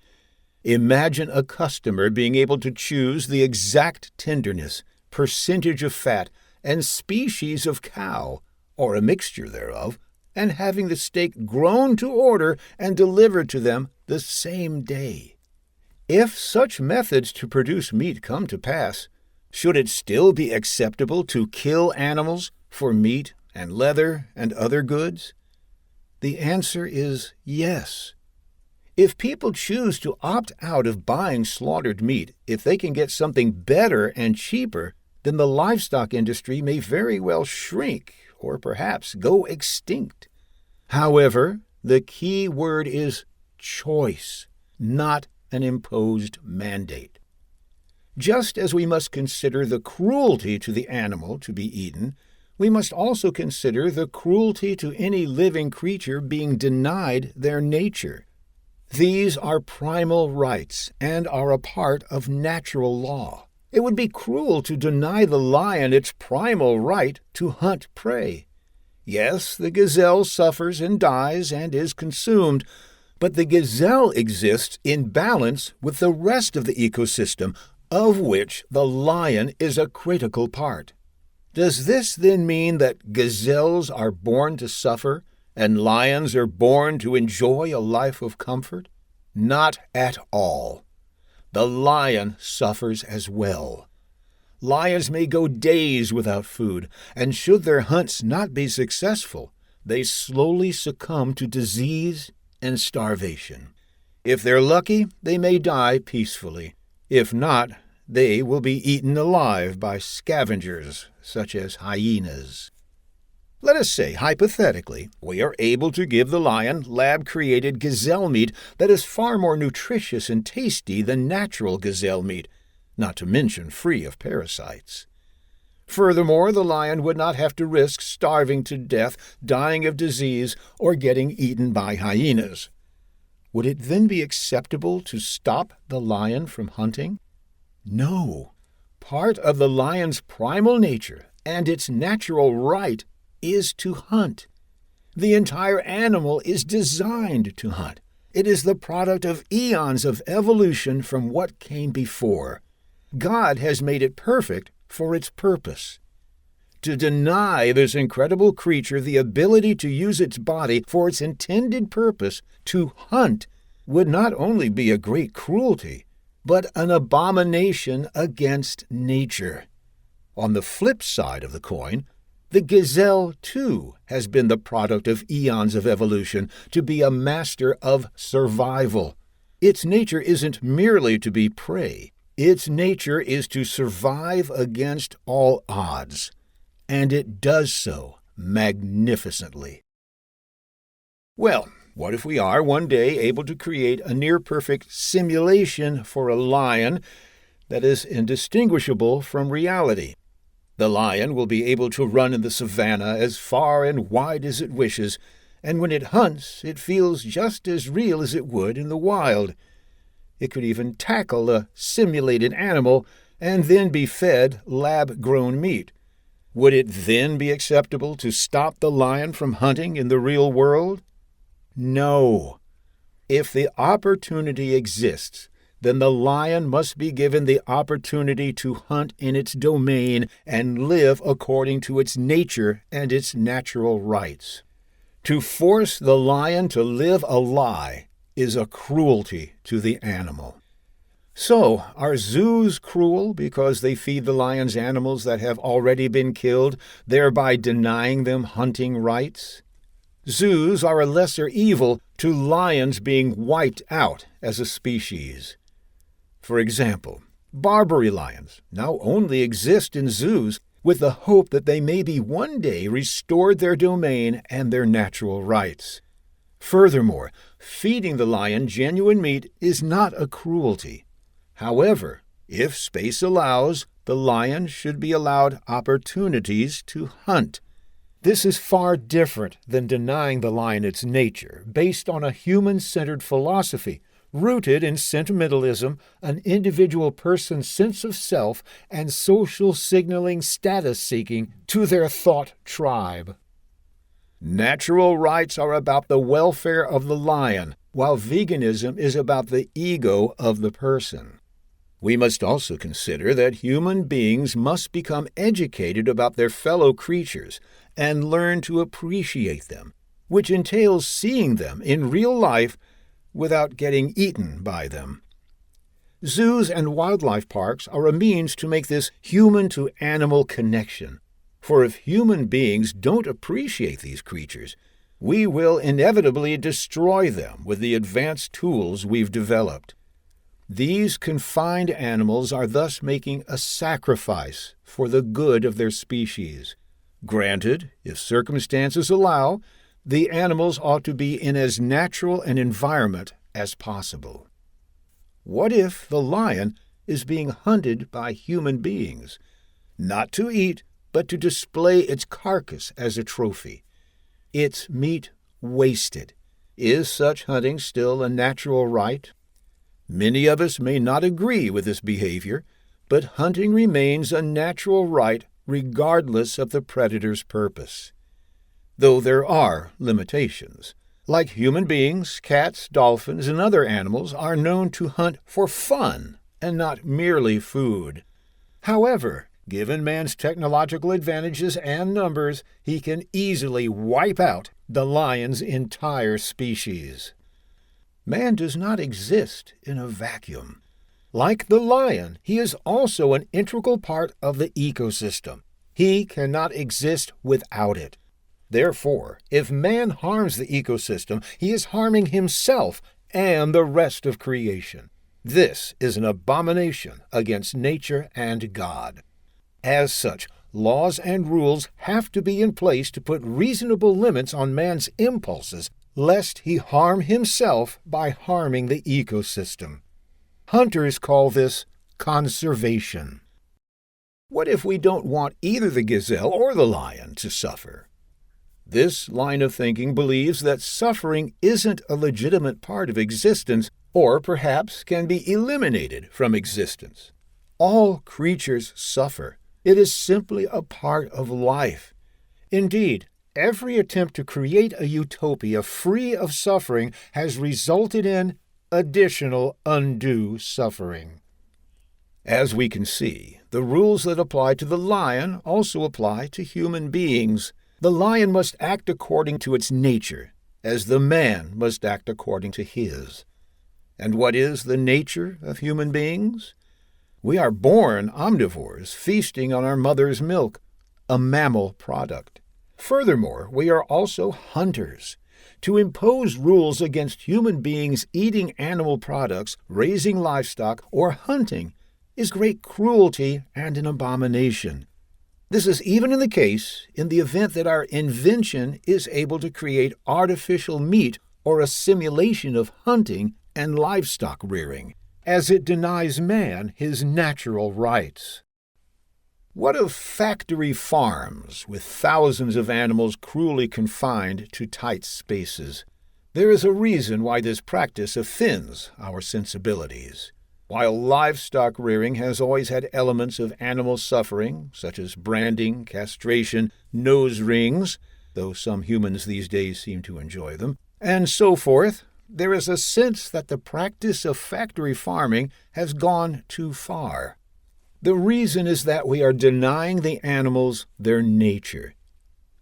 Imagine a customer being able to choose the exact tenderness, percentage of fat, and species of cow, or a mixture thereof, and having the steak grown to order and delivered to them the same day. If such methods to produce meat come to pass, should it still be acceptable to kill animals for meat and leather and other goods? The answer is yes. If people choose to opt out of buying slaughtered meat if they can get something better and cheaper, then the livestock industry may very well shrink or perhaps go extinct. However, the key word is choice, not an imposed mandate. Just as we must consider the cruelty to the animal to be eaten, we must also consider the cruelty to any living creature being denied their nature. These are primal rights and are a part of natural law. It would be cruel to deny the lion its primal right to hunt prey. Yes, the gazelle suffers and dies and is consumed, but the gazelle exists in balance with the rest of the ecosystem, of which the lion is a critical part. Does this then mean that gazelles are born to suffer and lions are born to enjoy a life of comfort? Not at all. The lion suffers as well. Lions may go days without food, and should their hunts not be successful, they slowly succumb to disease and starvation. If they're lucky, they may die peacefully. If not, they will be eaten alive by scavengers such as hyenas. Let us say, hypothetically, we are able to give the lion lab-created gazelle meat that is far more nutritious and tasty than natural gazelle meat, not to mention free of parasites. Furthermore, the lion would not have to risk starving to death, dying of disease, or getting eaten by hyenas. Would it then be acceptable to stop the lion from hunting? No. Part of the lion's primal nature and its natural right is to hunt. The entire animal is designed to hunt. It is the product of eons of evolution from what came before. God has made it perfect for its purpose. To deny this incredible creature the ability to use its body for its intended purpose, to hunt, would not only be a great cruelty, but an abomination against nature. On the flip side of the coin, the gazelle, too, has been the product of eons of evolution to be a master of survival. Its nature isn't merely to be prey. Its nature is to survive against all odds, and it does so magnificently. Well, what if we are one day able to create a near-perfect simulation for a lion that is indistinguishable from reality? The lion will be able to run in the savannah as far and wide as it wishes, and when it hunts, it feels just as real as it would in the wild. It could even tackle a simulated animal and then be fed lab-grown meat. Would it then be acceptable to stop the lion from hunting in the real world? No. If the opportunity exists, then the lion must be given the opportunity to hunt in its domain and live according to its nature and its natural rights. To force the lion to live a lie is a cruelty to the animal. So, are zoos cruel because they feed the lions animals that have already been killed, thereby denying them hunting rights? Zoos are a lesser evil to lions being wiped out as a species. For example, Barbary lions now only exist in zoos with the hope that they may be one day restored their domain and their natural rights. Furthermore, feeding the lion genuine meat is not a cruelty. However, if space allows, the lion should be allowed opportunities to hunt. This is far different than denying the lion its nature, based on a human-centered philosophy, rooted in sentimentalism, an individual person's sense of self, and social signaling status-seeking to their thought tribe. Natural rights are about the welfare of the lion, while veganism is about the ego of the person. We must also consider that human beings must become educated about their fellow creatures and learn to appreciate them, which entails seeing them in real life without getting eaten by them. Zoos and wildlife parks are a means to make this human-to-animal connection. For if human beings don't appreciate these creatures, we will inevitably destroy them with the advanced tools we've developed. These confined animals are thus making a sacrifice for the good of their species. Granted, if circumstances allow, the animals ought to be in as natural an environment as possible. What if the lion is being hunted by human beings, not to eat, but to display its carcass as a trophy? Its meat wasted. Is such hunting still a natural right? Many of us may not agree with this behavior, but hunting remains a natural right regardless of the predator's purpose. though there are limitations. Like human beings, cats, dolphins, and other animals are known to hunt for fun and not merely food. However, given man's technological advantages and numbers, he can easily wipe out the lion's entire species. Man does not exist in a vacuum. Like the lion, he is also an integral part of the ecosystem. He cannot exist without it. Therefore, if man harms the ecosystem, he is harming himself and the rest of creation. This is an abomination against nature and God. As such, laws and rules have to be in place to put reasonable limits on man's impulses, lest he harm himself by harming the ecosystem. Hunters call this conservation. What if we don't want either the gazelle or the lion to suffer? This line of thinking believes that suffering isn't a legitimate part of existence, or perhaps can be eliminated from existence. All creatures suffer. It is simply a part of life. Indeed, every attempt to create a utopia free of suffering has resulted in additional undue suffering. As we can see, the rules that apply to the lion also apply to human beings. The lion must act according to its nature, as the man must act according to his. And what is the nature of human beings? We are born omnivores, feasting on our mother's milk, a mammal product. Furthermore, we are also hunters. To impose rules against human beings eating animal products, raising livestock, or hunting is great cruelty and an abomination. This is even in the case in the event that our invention is able to create artificial meat or a simulation of hunting and livestock rearing, as it denies man his natural rights. What of factory farms with thousands of animals cruelly confined to tight spaces? There is a reason why this practice offends our sensibilities. While livestock rearing has always had elements of animal suffering, such as branding, castration, nose rings, though some humans these days seem to enjoy them, and so forth, there is a sense that the practice of factory farming has gone too far. The reason is that we are denying the animals their nature.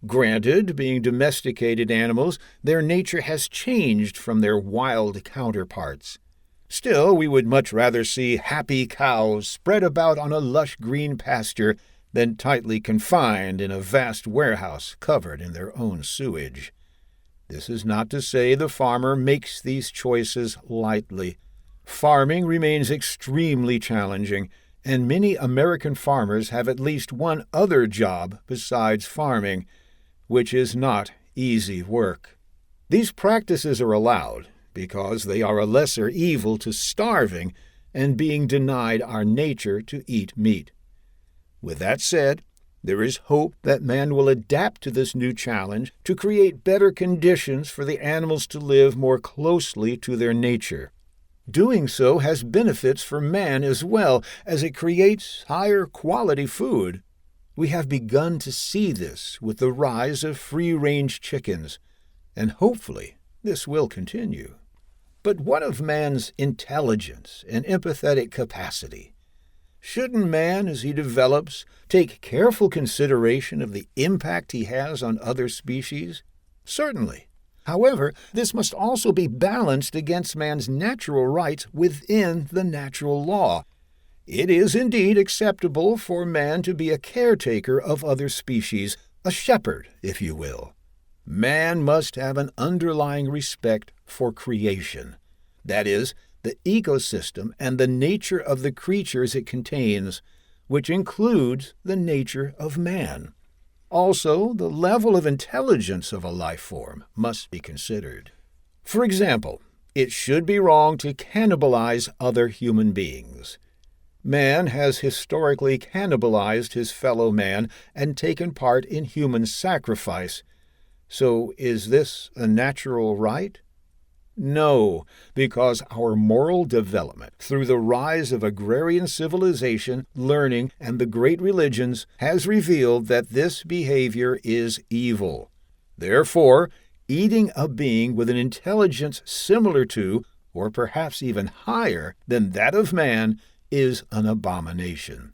Granted, being domesticated animals, their nature has changed from their wild counterparts. Still, we would much rather see happy cows spread about on a lush green pasture than tightly confined in a vast warehouse covered in their own sewage. This is not to say the farmer makes these choices lightly. Farming remains extremely challenging, and many American farmers have at least one other job besides farming, which is not easy work. These practices are allowed because they are a lesser evil to starving and being denied our nature to eat meat. With that said, there is hope that man will adapt to this new challenge to create better conditions for the animals to live more closely to their nature. Doing so has benefits for man as well, as it creates higher quality food. We have begun to see this with the rise of free-range chickens, and hopefully this will continue. But what of man's intelligence and empathetic capacity? Shouldn't man, as he develops, take careful consideration of the impact he has on other species? Certainly. However, this must also be balanced against man's natural rights within the natural law. It is indeed acceptable for man to be a caretaker of other species, a shepherd, if you will. Man must have an underlying respect for creation. That is, the ecosystem and the nature of the creatures it contains, which includes the nature of man. Also, the level of intelligence of a life form must be considered. For example, it should be wrong to cannibalize other human beings. Man has historically cannibalized his fellow man and taken part in human sacrifice. So is this a natural right? No, because our moral development through the rise of agrarian civilization, learning, and the great religions has revealed that this behavior is evil. Therefore, eating a being with an intelligence similar to, or perhaps even higher than that of man, is an abomination.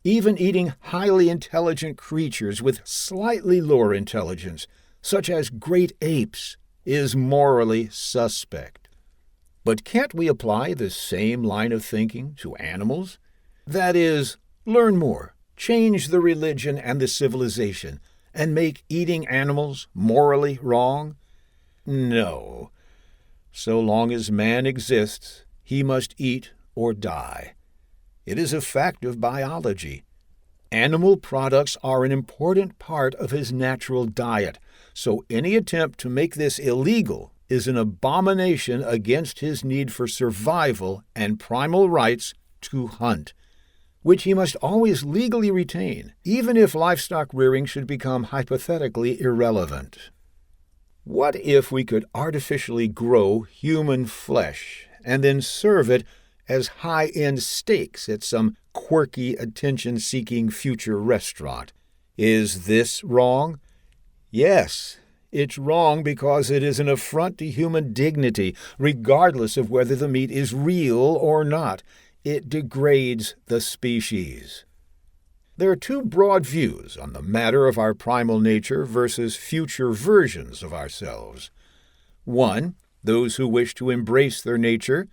Even eating highly intelligent creatures with slightly lower intelligence, such as great apes, is morally suspect. But can't we apply the same line of thinking to animals? That is, learn more, change the religion and the civilization, and make eating animals morally wrong? No. So long as man exists, he must eat or die. It is a fact of biology. Animal products are an important part of his natural diet, so any attempt to make this illegal is an abomination against his need for survival and primal rights to hunt, which he must always legally retain, even if livestock rearing should become hypothetically irrelevant. What if we could artificially grow human flesh and then serve it as high-end steaks at some quirky, attention-seeking future restaurant? Is this wrong? Yes, it's wrong because it is an affront to human dignity, regardless of whether the meat is real or not. It degrades the species. There are two broad views on the matter of our primal nature versus future versions of ourselves. 1, those who wish to embrace their nature.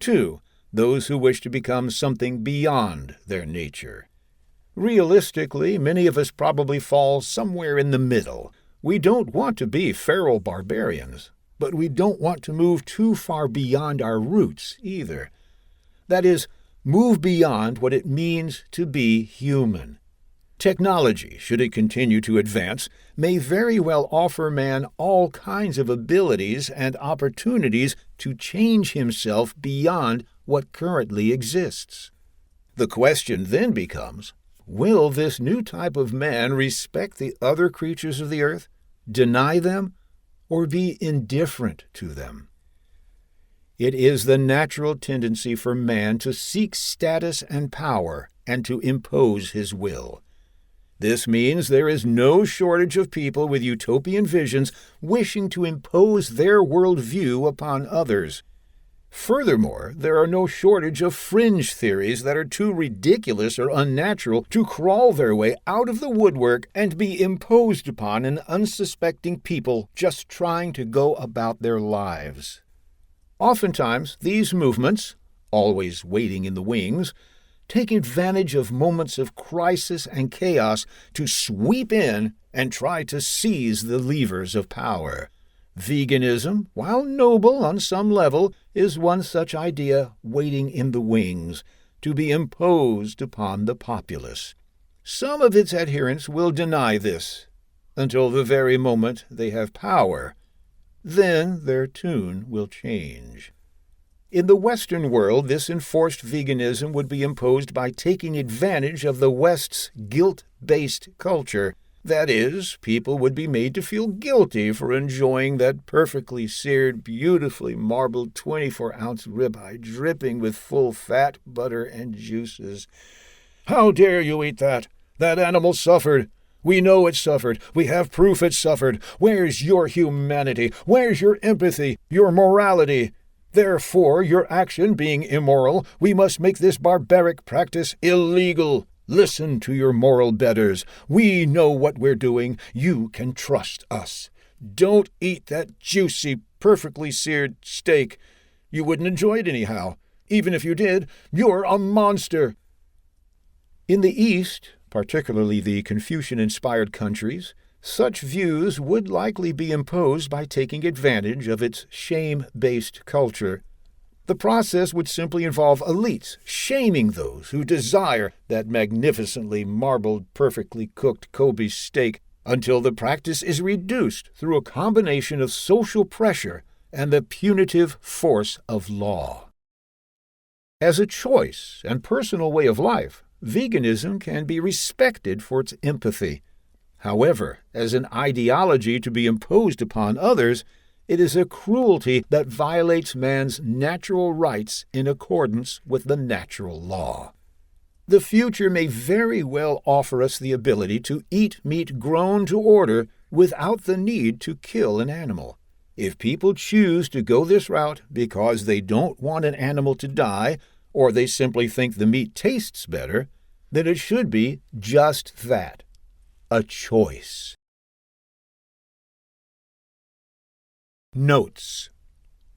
2, those who wish to become something beyond their nature. Realistically, many of us probably fall somewhere in the middle. We don't want to be feral barbarians, but we don't want to move too far beyond our roots either. That is, move beyond what it means to be human. Technology, should it continue to advance, may very well offer man all kinds of abilities and opportunities to change himself beyond what currently exists. The question then becomes, will this new type of man respect the other creatures of the earth, deny them, or be indifferent to them? It is the natural tendency for man to seek status and power and to impose his will. This means there is no shortage of people with utopian visions wishing to impose their worldview upon others. Furthermore, there are no shortage of fringe theories that are too ridiculous or unnatural to crawl their way out of the woodwork and be imposed upon an unsuspecting people just trying to go about their lives. Oftentimes, these movements, always waiting in the wings, take advantage of moments of crisis and chaos to sweep in and try to seize the levers of power. Veganism, while noble on some level, is one such idea waiting in the wings to be imposed upon the populace. Some of its adherents will deny this until the very moment they have power. Then their tune will change. In the Western world, this enforced veganism would be imposed by taking advantage of the West's guilt-based culture. That is, people would be made to feel guilty for enjoying that perfectly seared, beautifully marbled 24-ounce ribeye dripping with full fat, butter, and juices. How dare you eat that? That animal suffered. We know it suffered. We have proof it suffered. Where's your humanity? Where's your empathy, your morality? Therefore, your action being immoral, we must make this barbaric practice illegal. Listen to your moral betters. We know what we're doing. You can trust us. Don't eat that juicy, perfectly seared steak. You wouldn't enjoy it anyhow. Even if you did, you're a monster. In the East, particularly the Confucian-inspired countries, such views would likely be imposed by taking advantage of its shame-based culture. The process would simply involve elites shaming those who desire that magnificently marbled, perfectly cooked Kobe steak until the practice is reduced through a combination of social pressure and the punitive force of law. As a choice and personal way of life, veganism can be respected for its empathy. However, as an ideology to be imposed upon others, it is a cruelty that violates man's natural rights in accordance with the natural law. The future may very well offer us the ability to eat meat grown to order without the need to kill an animal. If people choose to go this route because they don't want an animal to die, or they simply think the meat tastes better, then it should be just that, a choice. Notes: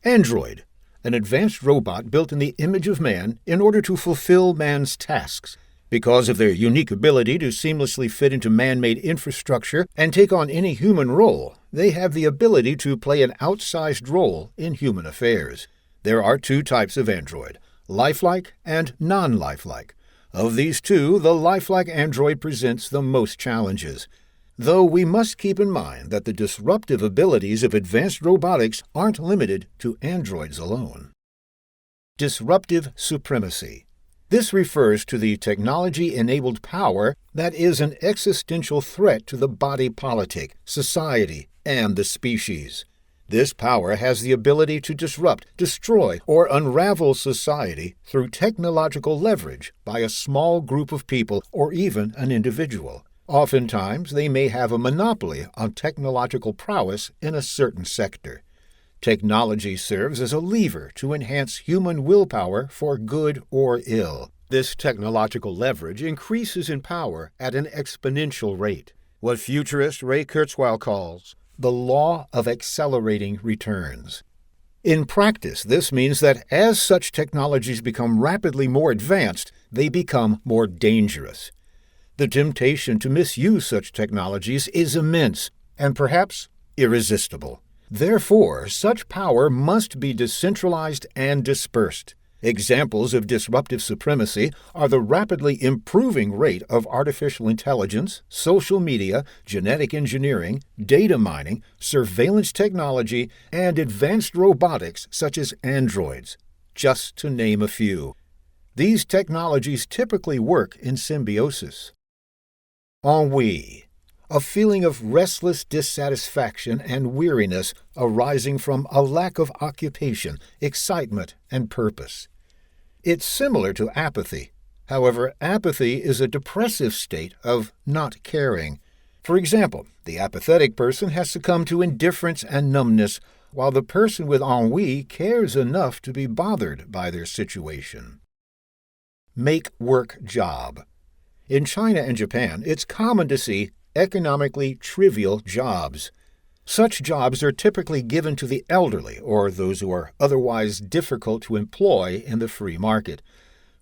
Android, an advanced robot built in the image of man in order to fulfill man's tasks. Because of their unique ability to seamlessly fit into man-made infrastructure and take on any human role, they have the ability to play an outsized role in human affairs. There are two types of android, lifelike and non-lifelike. Of these two, the lifelike android presents the most challenges. Though we must keep in mind that the disruptive abilities of advanced robotics aren't limited to androids alone. Disruptive supremacy. This refers to the technology-enabled power that is an existential threat to the body politic, society, and the species. This power has the ability to disrupt, destroy, or unravel society through technological leverage by a small group of people or even an individual. Oftentimes, they may have a monopoly on technological prowess in a certain sector. Technology serves as a lever to enhance human willpower for good or ill. This technological leverage increases in power at an exponential rate, what futurist Ray Kurzweil calls the law of accelerating returns. In practice, this means that as such technologies become rapidly more advanced, they become more dangerous. The temptation to misuse such technologies is immense and perhaps irresistible. Therefore, such power must be decentralized and dispersed. Examples of disruptive supremacy are the rapidly improving rate of artificial intelligence, social media, genetic engineering, data mining, surveillance technology, and advanced robotics such as androids, just to name a few. These technologies typically work in symbiosis. Ennui. A feeling of restless dissatisfaction and weariness arising from a lack of occupation, excitement, and purpose. It's similar to apathy. However, apathy is a depressive state of not caring. For example, the apathetic person has succumbed to indifference and numbness, while the person with ennui cares enough to be bothered by their situation. Make work job. In China and Japan, it's common to see economically trivial jobs. Such jobs are typically given to the elderly or those who are otherwise difficult to employ in the free market.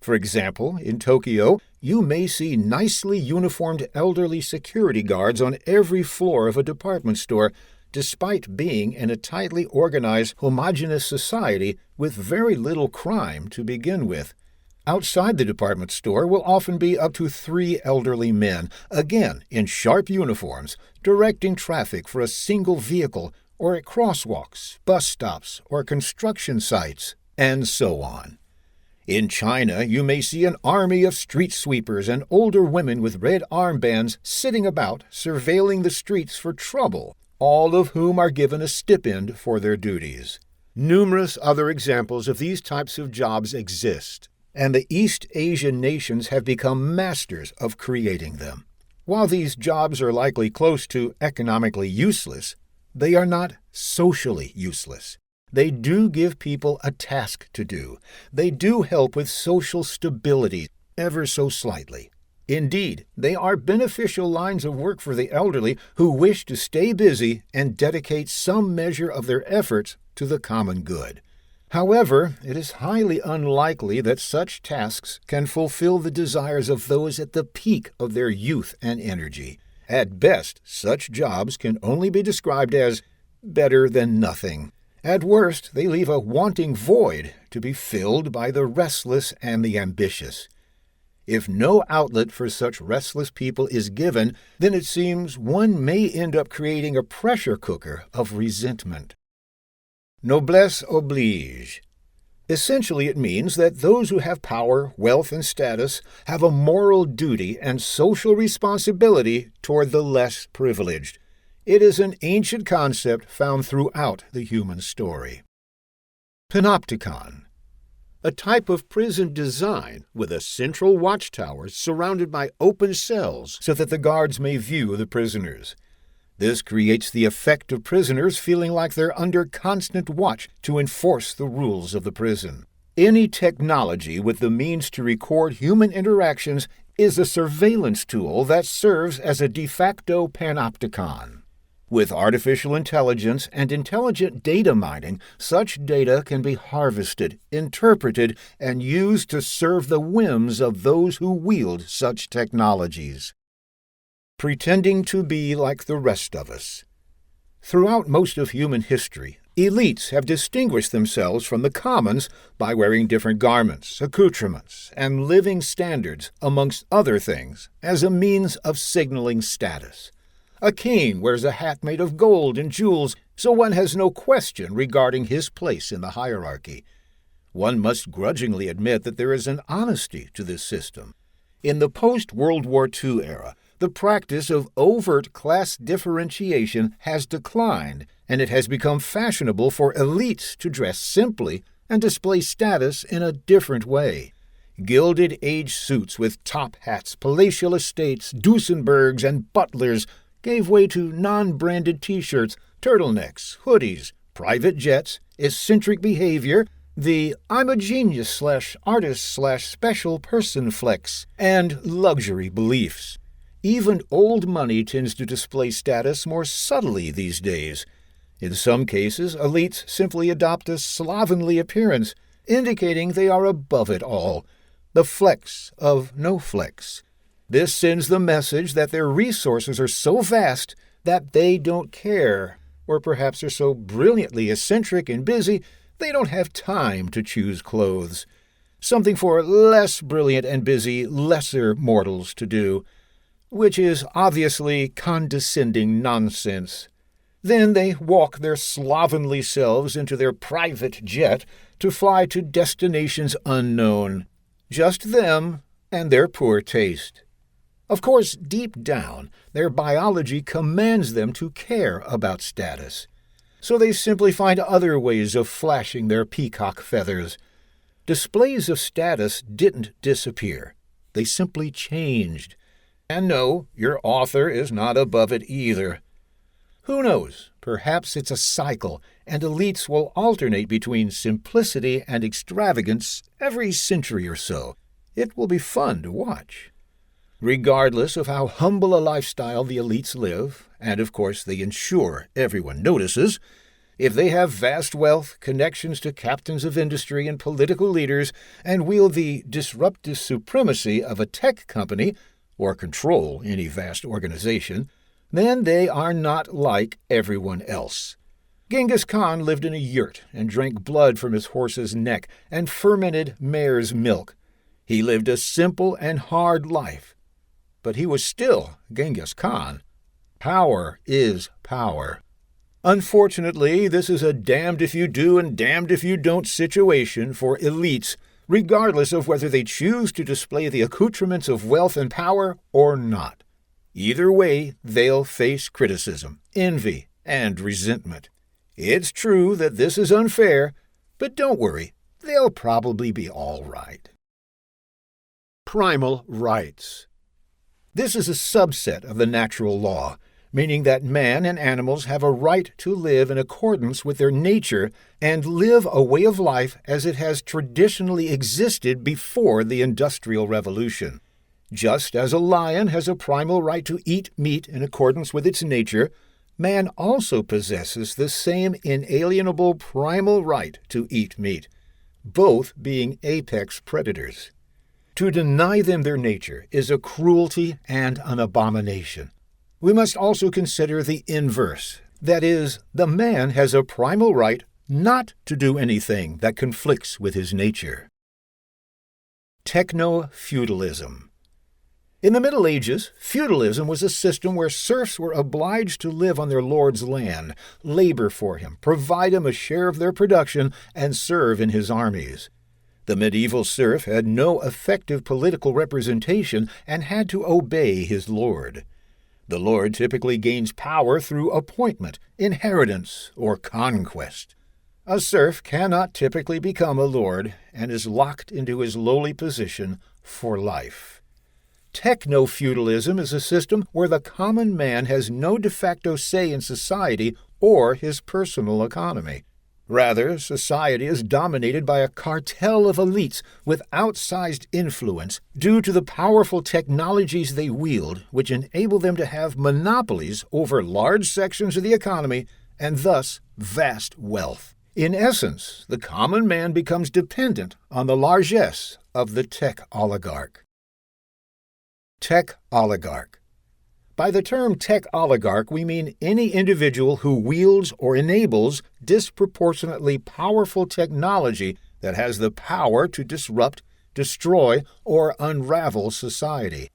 For example, in Tokyo, you may see nicely uniformed elderly security guards on every floor of a department store, despite being in a tightly organized, homogeneous society with very little crime to begin with. Outside the department store will often be up to 3 elderly men, again in sharp uniforms, directing traffic for a single vehicle or at crosswalks, bus stops, or construction sites, and so on. In China, you may see an army of street sweepers and older women with red armbands sitting about surveilling the streets for trouble, all of whom are given a stipend for their duties. Numerous other examples of these types of jobs exist, and the East Asian nations have become masters of creating them. While these jobs are likely close to economically useless, they are not socially useless. They do give people a task to do. They do help with social stability, ever so slightly. Indeed, they are beneficial lines of work for the elderly who wish to stay busy and dedicate some measure of their efforts to the common good. However, it is highly unlikely that such tasks can fulfill the desires of those at the peak of their youth and energy. At best, such jobs can only be described as better than nothing. At worst, they leave a wanting void to be filled by the restless and the ambitious. If no outlet for such restless people is given, then it seems one may end up creating a pressure cooker of resentment. Noblesse oblige. Essentially, it means that those who have power, wealth, and status have a moral duty and social responsibility toward the less privileged. It is an ancient concept found throughout the human story. Panopticon. A type of prison design with a central watchtower surrounded by open cells so that the guards may view the prisoners. This creates the effect of prisoners feeling like they're under constant watch to enforce the rules of the prison. Any technology with the means to record human interactions is a surveillance tool that serves as a de facto panopticon. With artificial intelligence and intelligent data mining, such data can be harvested, interpreted, and used to serve the whims of those who wield such technologies. Pretending to be like the rest of us. Throughout most of human history, elites have distinguished themselves from the commons by wearing different garments, accoutrements, and living standards, amongst other things, as a means of signaling status. A king wears a hat made of gold and jewels, so one has no question regarding his place in the hierarchy. One must grudgingly admit that there is an honesty to this system. In the post-World War II era, the practice of overt class differentiation has declined, and it has become fashionable for elites to dress simply and display status in a different way. Gilded age suits with top hats, palatial estates, Duesenbergs, and butlers gave way to non-branded T-shirts, turtlenecks, hoodies, private jets, eccentric behavior, the I'm a genius/artist/special person flex, and luxury beliefs. Even old money tends to display status more subtly these days. In some cases, elites simply adopt a slovenly appearance, indicating they are above it all, the flex of no flex. This sends the message that their resources are so vast that they don't care, or perhaps are so brilliantly eccentric and busy they don't have time to choose clothes. Something for less brilliant and busy, lesser mortals to do, which is obviously condescending nonsense. Then they walk their slovenly selves into their private jet to fly to destinations unknown. Just them and their poor taste. Of course, deep down, their biology commands them to care about status. So they simply find other ways of flashing their peacock feathers. Displays of status didn't disappear. They simply changed. And no, your author is not above it either. Who knows? Perhaps it's a cycle, and elites will alternate between simplicity and extravagance every century or so. It will be fun to watch. Regardless of how humble a lifestyle the elites live, and of course they ensure everyone notices, if they have vast wealth, connections to captains of industry and political leaders, and wield the disruptive supremacy of a tech company, or control any vast organization, then they are not like everyone else. Genghis Khan lived in a yurt and drank blood from his horse's neck and fermented mare's milk. He lived a simple and hard life. But he was still Genghis Khan. Power is power. Unfortunately, this is a damned if you do and damned if you don't situation for elites, regardless of whether they choose to display the accoutrements of wealth and power or not. Either way, they'll face criticism, envy, and resentment. It's true that this is unfair, but don't worry, they'll probably be all right. Primal rights. This is a subset of the natural law, meaning that man and animals have a right to live in accordance with their nature and live a way of life as it has traditionally existed before the Industrial Revolution. Just as a lion has a primal right to eat meat in accordance with its nature, man also possesses the same inalienable primal right to eat meat, both being apex predators. To deny them their nature is a cruelty and an abomination. We must also consider the inverse. That is, the man has a primal right not to do anything that conflicts with his nature. Techno-feudalism. In the Middle Ages, feudalism was a system where serfs were obliged to live on their lord's land, labor for him, provide him a share of their production, and serve in his armies. The medieval serf had no effective political representation and had to obey his lord. The lord typically gains power through appointment, inheritance, or conquest. A serf cannot typically become a lord and is locked into his lowly position for life. Techno-feudalism is a system where the common man has no de facto say in society or his personal economy. Rather, society is dominated by a cartel of elites with outsized influence due to the powerful technologies they wield, which enable them to have monopolies over large sections of the economy and thus vast wealth. In essence, the common man becomes dependent on the largesse of the tech oligarch. Tech oligarch. By the term tech oligarch, we mean any individual who wields or enables disproportionately powerful technology that has the power to disrupt, destroy, or unravel society.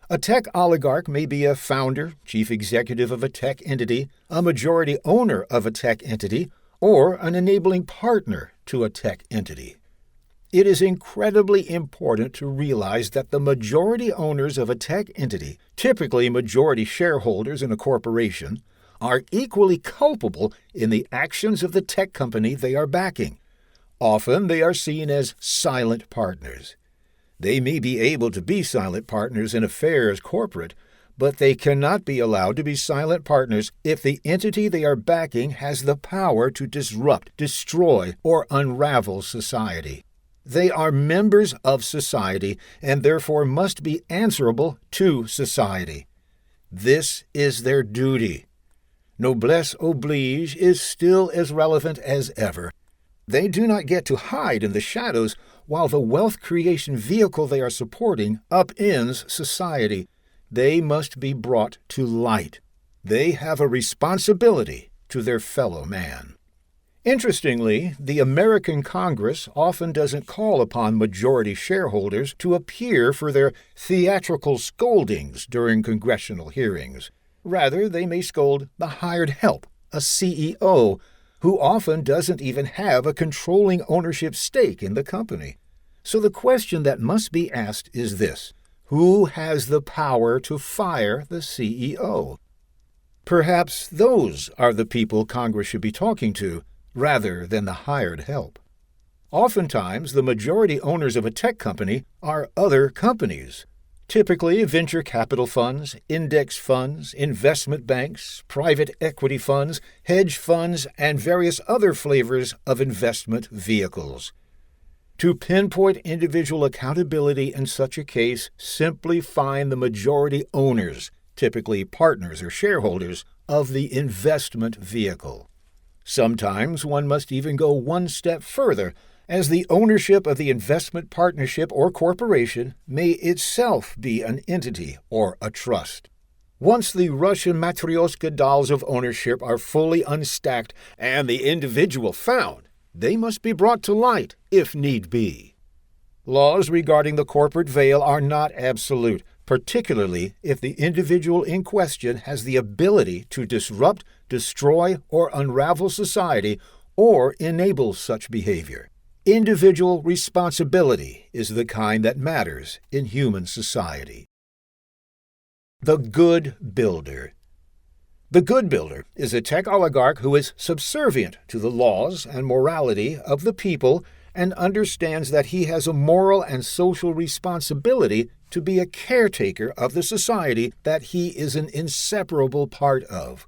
A tech oligarch may be a founder, chief executive of a tech entity, a majority owner of a tech entity, or an enabling partner to a tech entity. It is incredibly important to realize that the majority owners of a tech entity, typically majority shareholders in a corporation, are equally culpable in the actions of the tech company they are backing. Often they are seen as silent partners. They may be able to be silent partners in affairs corporate, but they cannot be allowed to be silent partners if the entity they are backing has the power to disrupt, destroy, or unravel society. They are members of society and therefore must be answerable to society. This is their duty. Noblesse oblige is still as relevant as ever. They do not get to hide in the shadows while the wealth creation vehicle they are supporting upends society. They must be brought to light. They have a responsibility to their fellow man. Interestingly, the American Congress often doesn't call upon majority shareholders to appear for their theatrical scoldings during congressional hearings. Rather, they may scold the hired help, a CEO, who often doesn't even have a controlling ownership stake in the company. So the question that must be asked is this: who has the power to fire the CEO? Perhaps those are the people Congress should be talking to, rather than the hired help. Oftentimes, the majority owners of a tech company are other companies, typically venture capital funds, index funds, investment banks, private equity funds, hedge funds, and various other flavors of investment vehicles. To pinpoint individual accountability in such a case, simply find the majority owners, typically partners or shareholders, of the investment vehicle. Sometimes one must even go one step further, as the ownership of the investment partnership or corporation may itself be an entity or a trust. Once the Russian Matryoshka dolls of ownership are fully unstacked and the individual found, they must be brought to light if need be. Laws regarding the corporate veil are not absolute, particularly if the individual in question has the ability to disrupt, destroy, or unravel society or enable such behavior. Individual responsibility is the kind that matters in human society. The Good Builder. The good builder is a tech oligarch who is subservient to the laws and morality of the people and understands that he has a moral and social responsibility to be a caretaker of the society that he is an inseparable part of.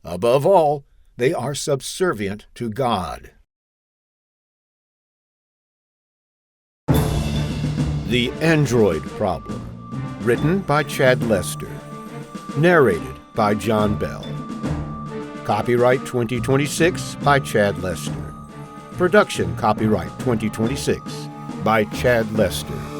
Above all, they are subservient to God. The Android Problem. Written by Chad Lester. Narrated by John Bell. Copyright 2026 by Chad Lester. Production copyright 2026 by Chad Lester.